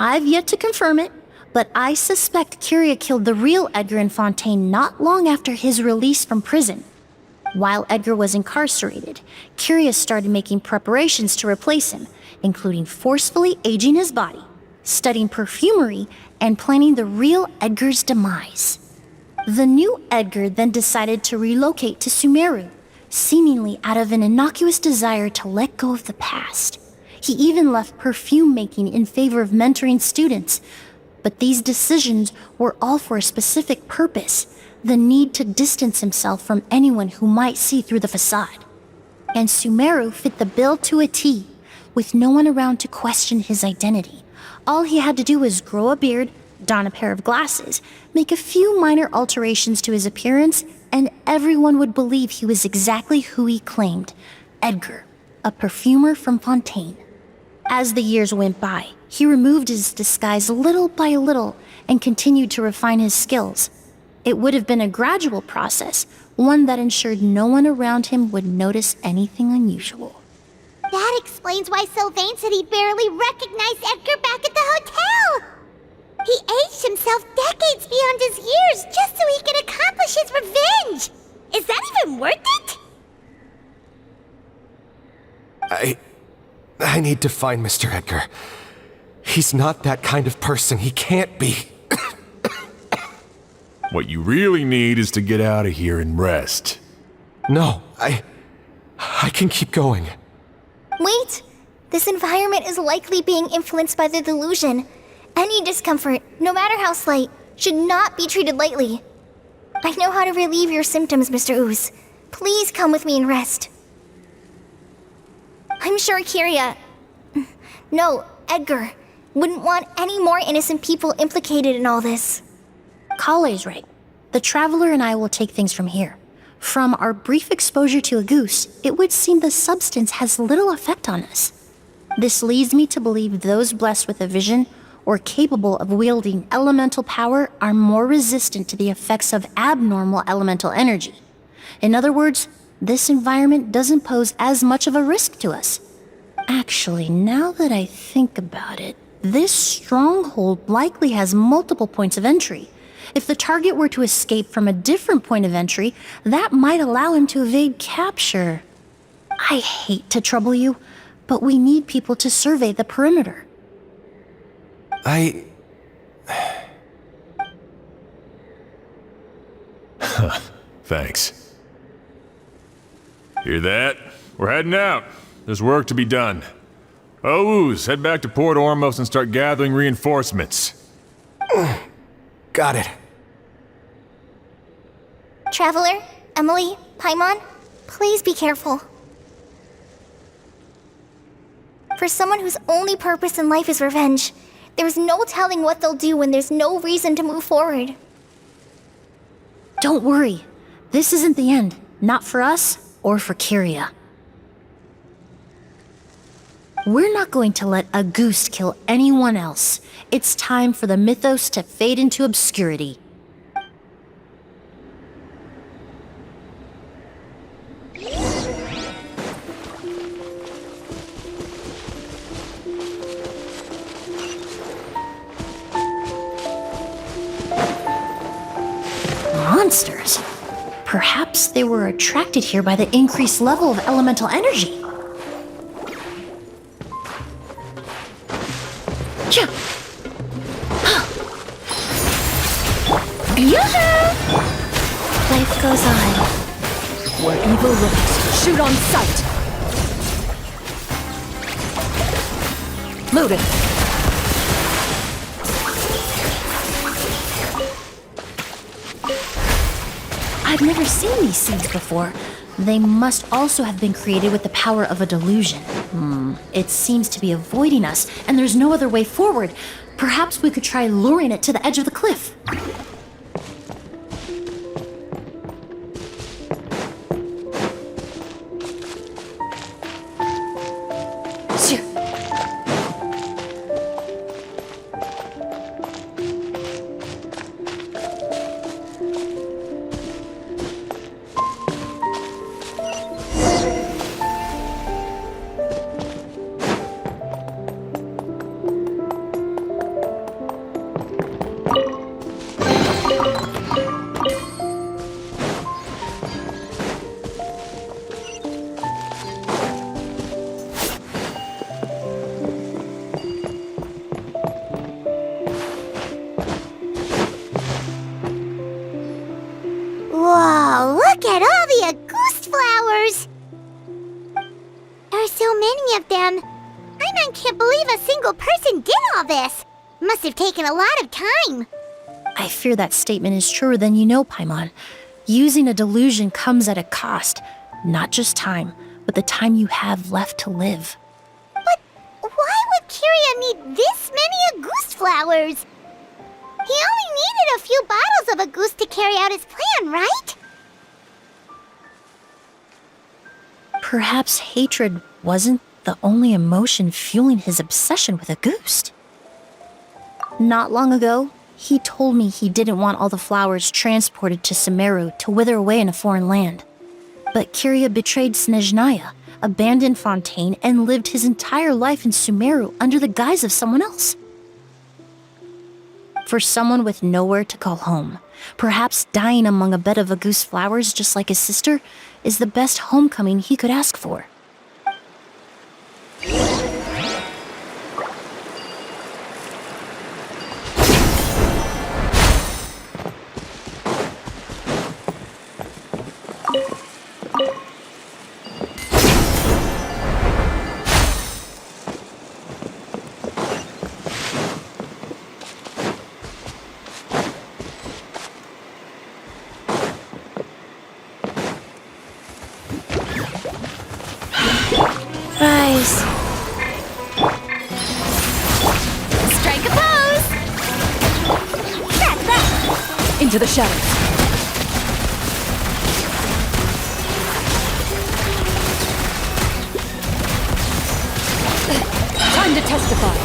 S5: I've yet to confirm it, but I suspect Kyria killed the real Edgar in Fontaine not long after his release from prison. While Edgar was incarcerated, Kyria started making preparations to replace him, including forcefully aging his body, studying perfumery, and planning the real Edgar's demise. The new Edgar then decided to relocate to Sumeru, seemingly out of an innocuous desire to let go of the past. He even left perfume making in favor of mentoring students. But these decisions were all for a specific purpose: the need to distance himself from anyone who might see through the facade. And Sumeru fit the bill to a T, with no one around to question his identity. All he had to do was grow a beard, don a pair of glasses, make a few minor alterations to his appearance, and everyone would believe he was exactly who he claimed: Edgar, a perfumer from Fontaine. As the years went by, he removed his disguise little by little and continued to refine his skills. It would have been a gradual process, one that ensured no one around him would notice anything unusual.
S3: That explains why Sylvain said he barely recognized Edgar back at the hotel. He aged himself decades beyond his years just so he could accomplish his revenge. Is that even worth it?
S10: I need to find Mr. Edgar. He's not that kind of person. He can't be.
S2: What you really need is to get out of here and rest.
S10: No, I can keep going.
S9: Wait! This environment is likely being influenced by the delusion. Any discomfort, no matter how slight, should not be treated lightly. I know how to relieve your symptoms, Mr. Ooze. Please come with me and rest. I'm sure Kyria... No, Edgar wouldn't want any more innocent people implicated in all this.
S5: Kale's right. The Traveler and I will take things from here. From our brief exposure to a goose, it would seem the substance has little effect on us. This leads me to believe those blessed with a vision or capable of wielding elemental power are more resistant to the effects of abnormal elemental energy. In other words, this environment doesn't pose as much of a risk to us. Actually, now that I think about it, this stronghold likely has multiple points of entry. If the target were to escape from a different point of entry, that might allow him to evade capture. I hate to trouble you, but we need people to survey the perimeter.
S2: Thanks. Hear that? We're heading out. There's work to be done. Ooze, head back to Port Ormos and start gathering reinforcements.
S10: Got it.
S9: Traveler, Emilie, Paimon, please be careful. For someone whose only purpose in life is revenge, there's no telling what they'll do when there's no reason to move forward.
S5: Don't worry. This isn't the end. Not for us or for Kyria. We're not going to let a goose kill anyone else. It's time for the mythos to fade into obscurity. Monsters. Perhaps they were attracted here by the increased level of elemental energy.
S9: Yoo-hoo! Life goes on.
S14: Where evil lurks, shoot on sight. Loaded.
S5: I've never seen these seeds before. They must also have been created with the power of a delusion. It seems to be avoiding us, and there's no other way forward. Perhaps we could try luring it to the edge of the cliff.
S3: Whoa, look at all the Auguste flowers! There are so many of them. I can't believe a single person did all this. Must have taken a lot of time.
S5: I fear that statement is truer than you know, Paimon. Using a delusion comes at a cost. Not just time, but the time you have left to live.
S3: But why would Kyria need this many Auguste flowers? He only needed a few bottles of Auguste to carry out his plan, right?
S5: Perhaps hatred wasn't the only emotion fueling his obsession with Auguste. Not long ago, he told me he didn't want all the flowers transported to Sumeru to wither away in a foreign land. But Kyria betrayed Snezhnaya, abandoned Fontaine, and lived his entire life in Sumeru under the guise of someone else. For someone with nowhere to call home, perhaps dying among a bed of Auguste flowers just like his sister is the best homecoming he could ask for.
S9: Rise. Strike a pose! That's that!
S14: Into the shadows. Time to testify.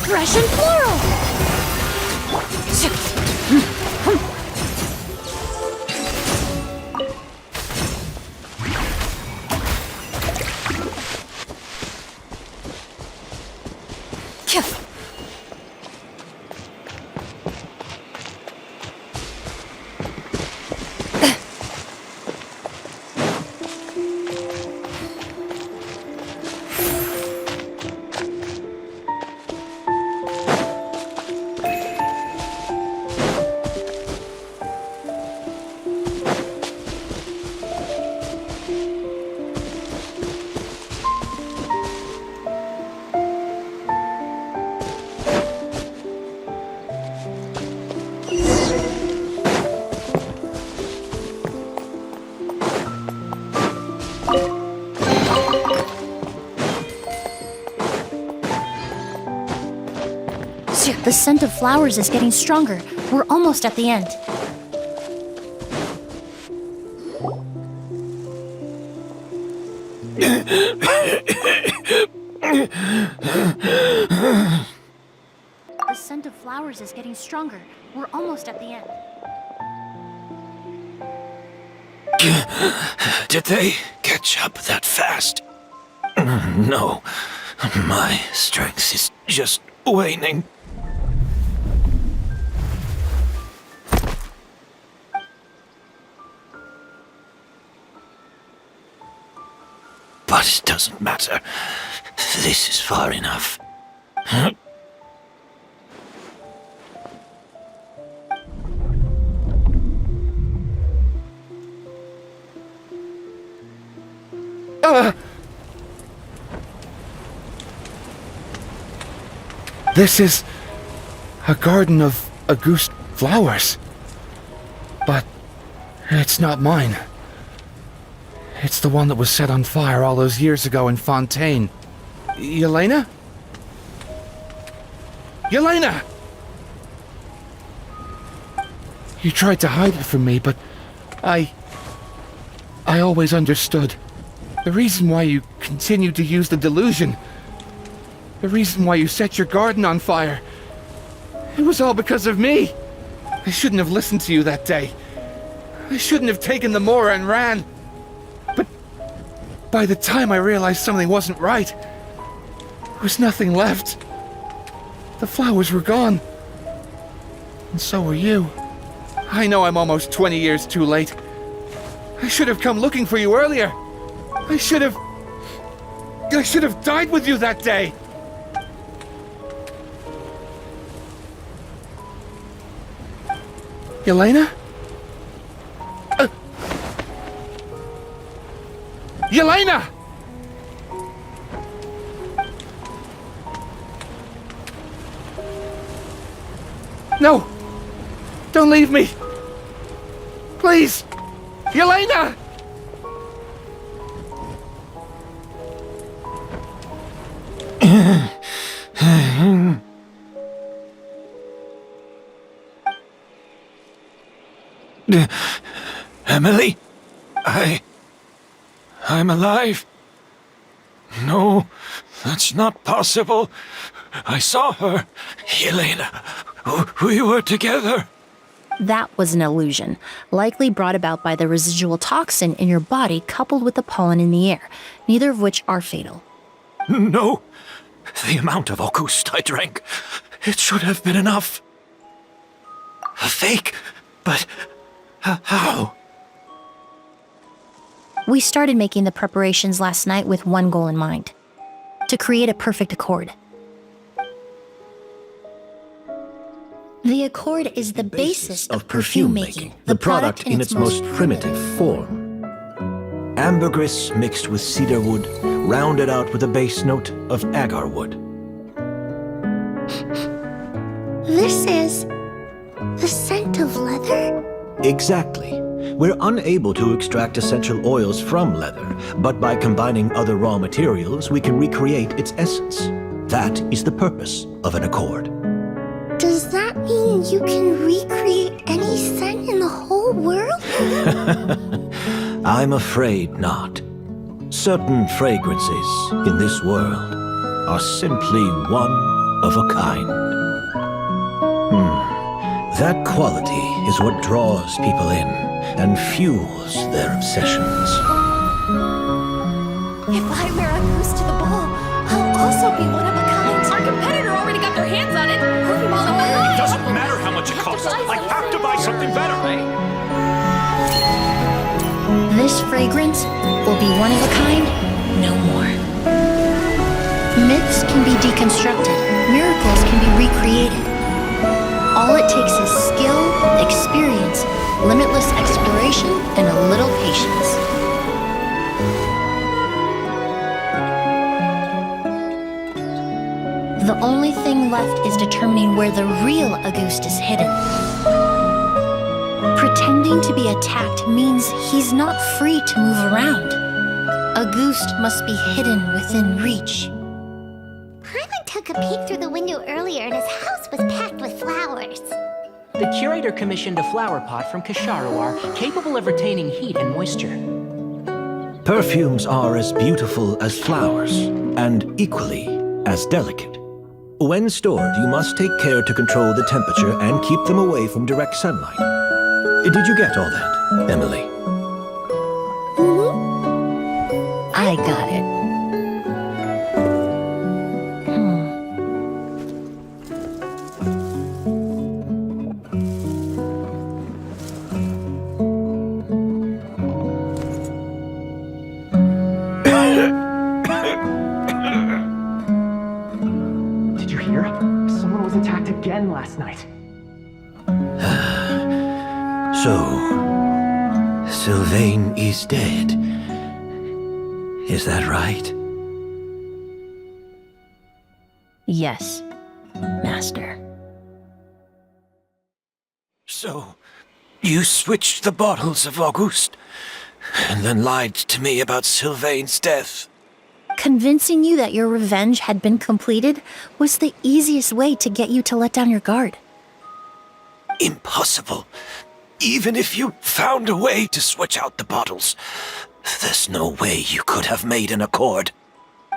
S9: Fresh and floral!
S5: The scent of flowers is getting stronger. We're almost at the end. The scent of flowers is getting stronger. We're almost at the end.
S7: Did they catch up that fast? No. My strength is just waning. But it doesn't matter. This is far enough.
S15: This is a garden of Auguste flowers. But it's not mine. It's the one that was set on fire all those years ago in Fontaine. Yelena? Yelena! You tried to hide it from me, but I always understood. The reason why you continued to use the delusion, the reason why you set your garden on fire, it was all because of me. I shouldn't have listened to you that day. I shouldn't have taken the Mora and ran. But by the time I realized something wasn't right, there was nothing left. The flowers were gone. And so were you. I know I'm almost 20 years too late. I should have come looking for you earlier. I should have died with you that day. Yelena? Yelena! No! Don't leave me! Please! Yelena!
S7: Emilie? I'm alive. No, that's not possible. I saw her. Yelena, we were together.
S5: That was an illusion, likely brought about by the residual toxin in your body coupled with the pollen in the air, neither of which are fatal.
S7: No, the amount of Auguste I drank, it should have been enough. A fake, but how?
S5: We started making the preparations last night with one goal in mind: to create a perfect accord. The accord is the basis of perfume making, the product in its most primitive
S7: form. Ambergris mixed with cedar wood, rounded out with a base note of agar wood.
S3: This is the scent of leather?
S7: Exactly. We're unable to extract essential oils from leather, but by combining other raw materials, we can recreate its essence. That is the purpose of an accord.
S3: Does that mean you can recreate any scent in the whole world?
S7: I'm afraid not. Certain fragrances in this world are simply one of a kind. That quality is what draws people in and fuels their obsessions.
S9: If I wear a goose to the ball, I'll also be one of a kind. Our competitor already got their hands on it.
S4: It doesn't matter how much it costs. I have to buy something better.
S5: This fragrance will be one of a kind, no more. Myths can be deconstructed, miracles can be recreated. All it takes is skill, experience, limitless exploration, and a little patience. The only thing left is determining where the real Auguste is hidden. Pretending to be attacked means he's not free to move around. Auguste must be hidden within reach.
S3: I'm took a peek through the window earlier and his house was packed with flowers.
S1: The curator commissioned a flower pot from Kasharawar capable of retaining heat and moisture.
S7: Perfumes are as beautiful as flowers, and equally as delicate. When stored, you must take care to control the temperature and keep them away from direct sunlight. Did you get all that, Emilie?
S5: I got it.
S13: Did you hear? Someone was attacked again last night.
S7: So, Sylvain is dead. Is that right?
S5: Yes, Master.
S7: So, you switched the bottles of Auguste, and then lied to me about Sylvain's death.
S5: Convincing you that your revenge had been completed was the easiest way to get you to let down your guard.
S7: Impossible. Even if you found a way to switch out the bottles, there's no way you could have made an accord.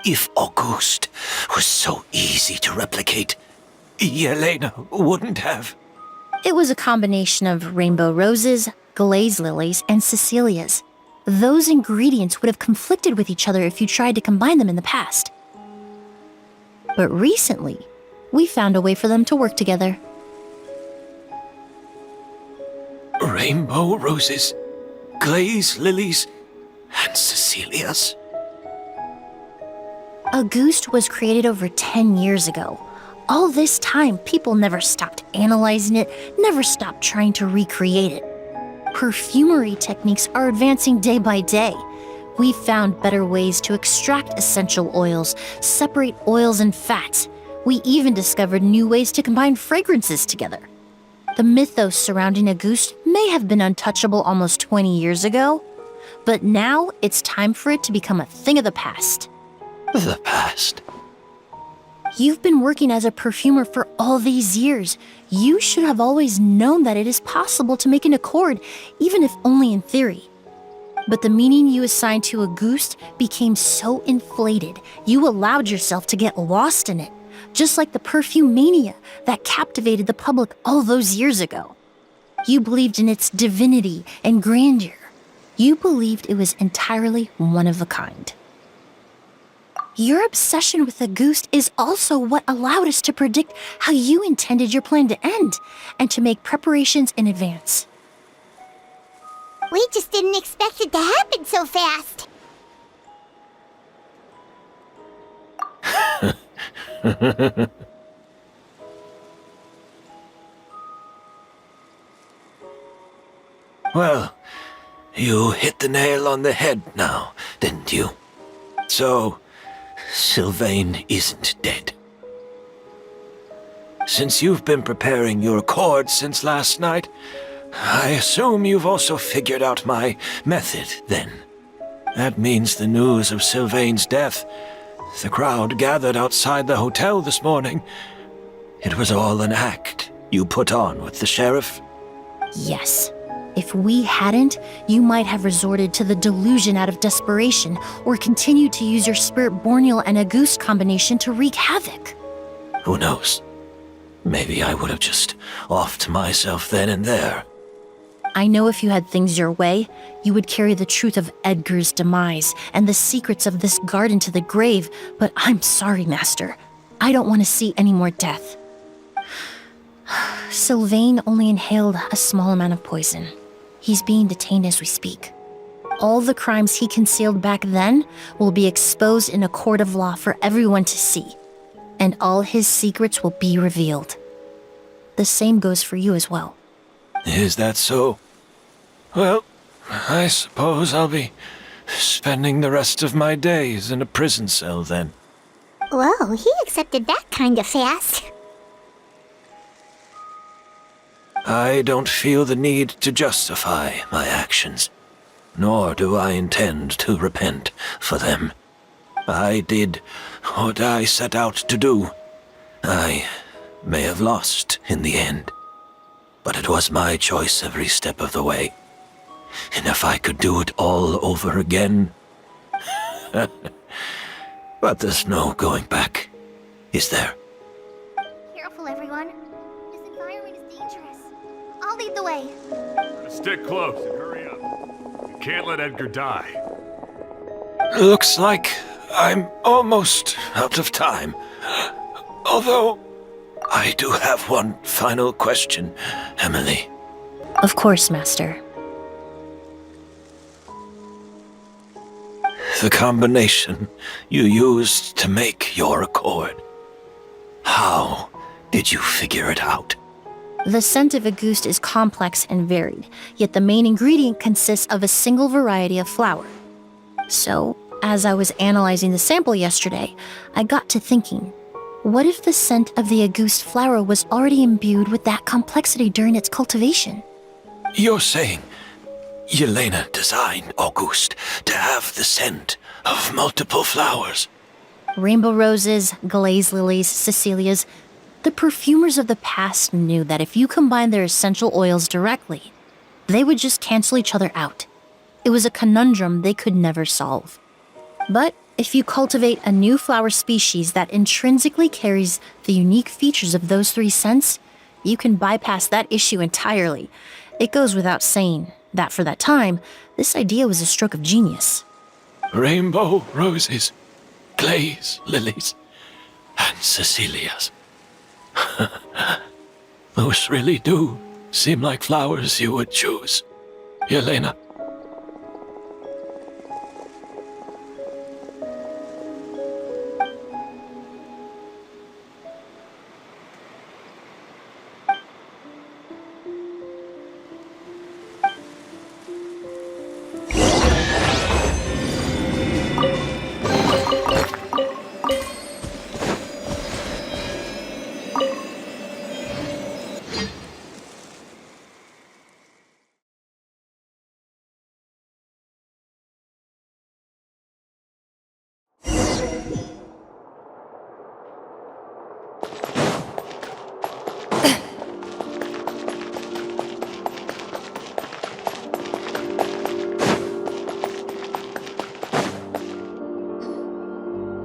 S7: If Auguste was so easy to replicate, Yelena wouldn't have.
S5: It was a combination of rainbow roses, glaze lilies, and Cecilias. Those ingredients would have conflicted with each other if you tried to combine them in the past. But recently, we found a way for them to work together.
S7: Rainbow roses, glaze lilies, and Cecilias.
S5: Auguste was created over 10 years ago. All this time, people never stopped analyzing it, never stopped trying to recreate it. Perfumery techniques are advancing day by day. We found better ways to extract essential oils, separate oils and fats. We even discovered new ways to combine fragrances together. The mythos surrounding Auguste may have been untouchable almost 20 years ago, but now it's time for it to become a thing of the past.
S7: The past?
S5: You've been working as a perfumer for all these years. You should have always known that it is possible to make an accord, even if only in theory. But the meaning you assigned to Auguste became so inflated, you allowed yourself to get lost in it, just like the perfume mania that captivated the public all those years ago. You believed in its divinity and grandeur. You believed it was entirely one of a kind. Your obsession with Auguste is also what allowed us to predict how you intended your plan to end, and to make preparations in advance.
S3: We just didn't expect it to happen so fast.
S7: Well, you hit the nail on the head now, didn't you? So, Sylvain isn't dead. Since you've been preparing your accord since last night, I assume you've also figured out my method, then. That means the news of Sylvain's death, the crowd gathered outside the hotel this morning, it was all an act you put on with the sheriff?
S5: Yes. If we hadn't, you might have resorted to the delusion out of desperation, or continued to use your Spirit Borneal and Auguste combination to wreak havoc.
S7: Who knows? Maybe I would have just offed myself then and there.
S5: I know if you had things your way, you would carry the truth of Edgar's demise and the secrets of this garden to the grave, but I'm sorry, Master. I don't want to see any more death. Sylvain only inhaled a small amount of poison. He's being detained as we speak. All the crimes he concealed back then will be exposed in a court of law for everyone to see, and all his secrets will be revealed. The same goes for you as well.
S7: Is that so? Well, I suppose I'll be spending the rest of my days in a prison cell then.
S3: Whoa, he accepted that kind of fast.
S7: I don't feel the need to justify my actions, nor do I intend to repent for them. I did what I set out to do, I may have lost in the end, but it was my choice every step of the way. And if I could do it all over again... But there's no going back, is there?
S9: Careful, everyone. This environment is dangerous. I'll lead the way.
S2: Stick close and hurry up. You can't let Edgar die.
S7: Looks like I'm almost out of time. Although, I do have one final question, Emilie.
S5: Of course, Master.
S7: The combination you used to make your accord. How did you figure it out?
S5: The scent of Auguste is complex and varied, yet the main ingredient consists of a single variety of flower. So, as I was analyzing the sample yesterday, I got to thinking, what if the scent of the Auguste flower was already imbued with that complexity during its cultivation?
S7: You're saying Yelena designed Auguste to have the scent of multiple flowers?
S5: Rainbow roses, glaze lilies, Cecilias. The perfumers of the past knew that if you combine their essential oils directly, they would just cancel each other out. It was a conundrum they could never solve. But if you cultivate a new flower species that intrinsically carries the unique features of those three scents, you can bypass that issue entirely. It goes without saying that for that time, this idea was a stroke of genius.
S7: Rainbow roses, glaze lilies, and Cecilias. Those really do seem like flowers you would choose, Yelena.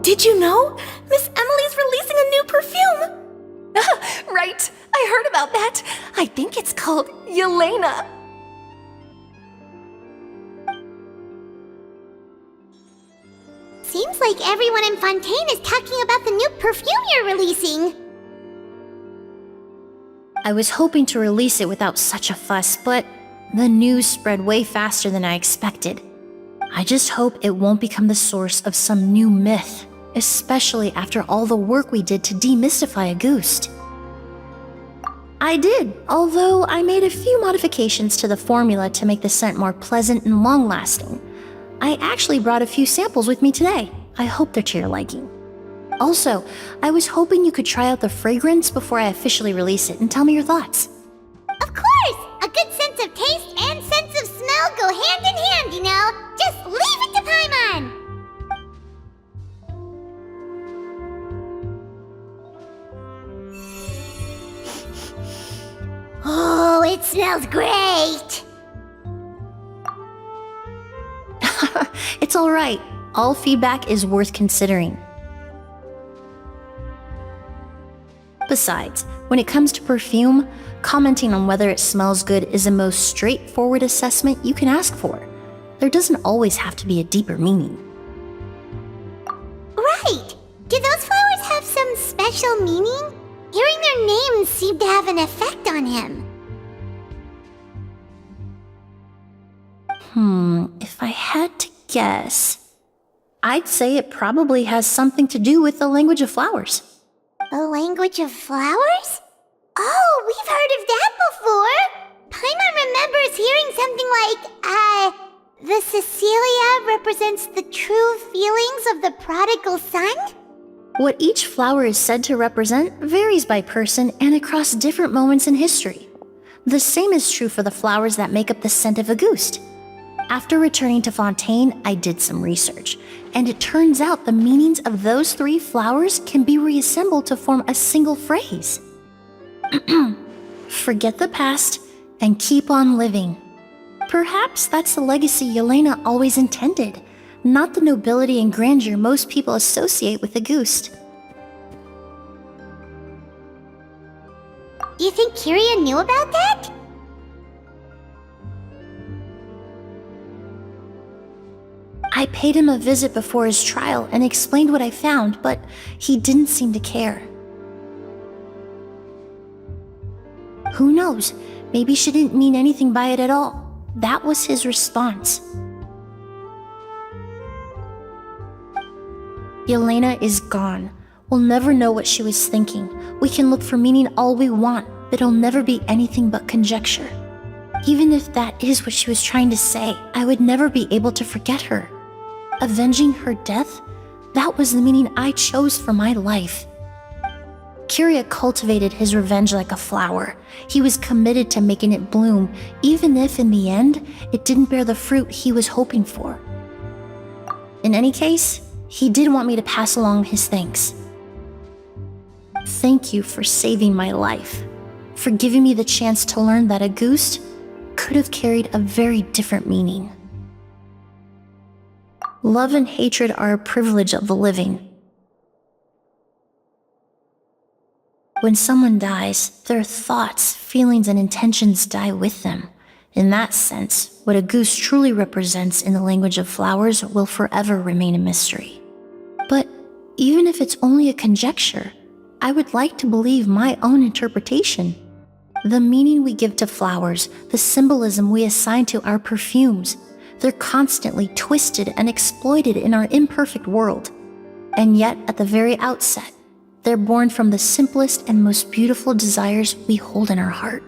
S11: Did you know? Miss Emilie's releasing a new perfume! Right, I heard about that. I think it's called Yelena.
S3: Seems like everyone in Fontaine is talking about the new perfume you're releasing.
S5: I was hoping to release it without such a fuss, but the news spread way faster than I expected. I just hope it won't become the source of some new myth, especially after all the work we did to demystify Auguste. I did, although I made a few modifications to the formula to make the scent more pleasant and long-lasting. I actually brought a few samples with me today. I hope they're to your liking. Also, I was hoping you could try out the fragrance before I officially release it and tell me your thoughts.
S3: Of course! A good sense of taste and sense of smell go hand in hand, you know? Just leave it to Paimon! Oh, it smells great!
S5: It's alright. All feedback is worth considering. Besides, when it comes to perfume, commenting on whether it smells good is the most straightforward assessment you can ask for. There doesn't always have to be a deeper meaning.
S3: Right! Do those flowers have some special meaning? Hearing their names seemed to have an effect on him.
S5: If I had to guess, I'd say it probably has something to do with the language of flowers.
S3: The language of flowers? Oh, we've heard of that before! Paimon remembers hearing something like, the Cecilia represents the true feelings of the prodigal son?
S5: What each flower is said to represent varies by person and across different moments in history. The same is true for the flowers that make up the scent of Auguste. After returning to Fontaine, I did some research, and it turns out the meanings of those 3 flowers can be reassembled to form a single phrase. Forget the past and keep on living. Perhaps that's the legacy Yelena always intended, not the nobility and grandeur most people associate with a Gust.
S3: You think Kiria knew about that?
S5: I paid him a visit before his trial and explained what I found, but he didn't seem to care. Who knows? Maybe she didn't mean anything by it at all. That was his response. Yelena is gone. We'll never know what she was thinking. We can look for meaning all we want, but it'll never be anything but conjecture. Even if that is what she was trying to say, I would never be able to forget her. Avenging her death? That was the meaning I chose for my life. Kiria cultivated his revenge like a flower. He was committed to making it bloom, even if in the end, it didn't bear the fruit he was hoping for. In any case, he did want me to pass along his thanks. Thank you for saving my life, for giving me the chance to learn that a Gust could have carried a very different meaning. Love and hatred are a privilege of the living. When someone dies, their thoughts, feelings, and intentions die with them. In that sense, what a Gust truly represents in the language of flowers will forever remain a mystery. But even if it's only a conjecture, I would like to believe my own interpretation. The meaning we give to flowers, the symbolism we assign to our perfumes, they're constantly twisted and exploited in our imperfect world. And yet, at the very outset, they're born from the simplest and most beautiful desires we hold in our heart.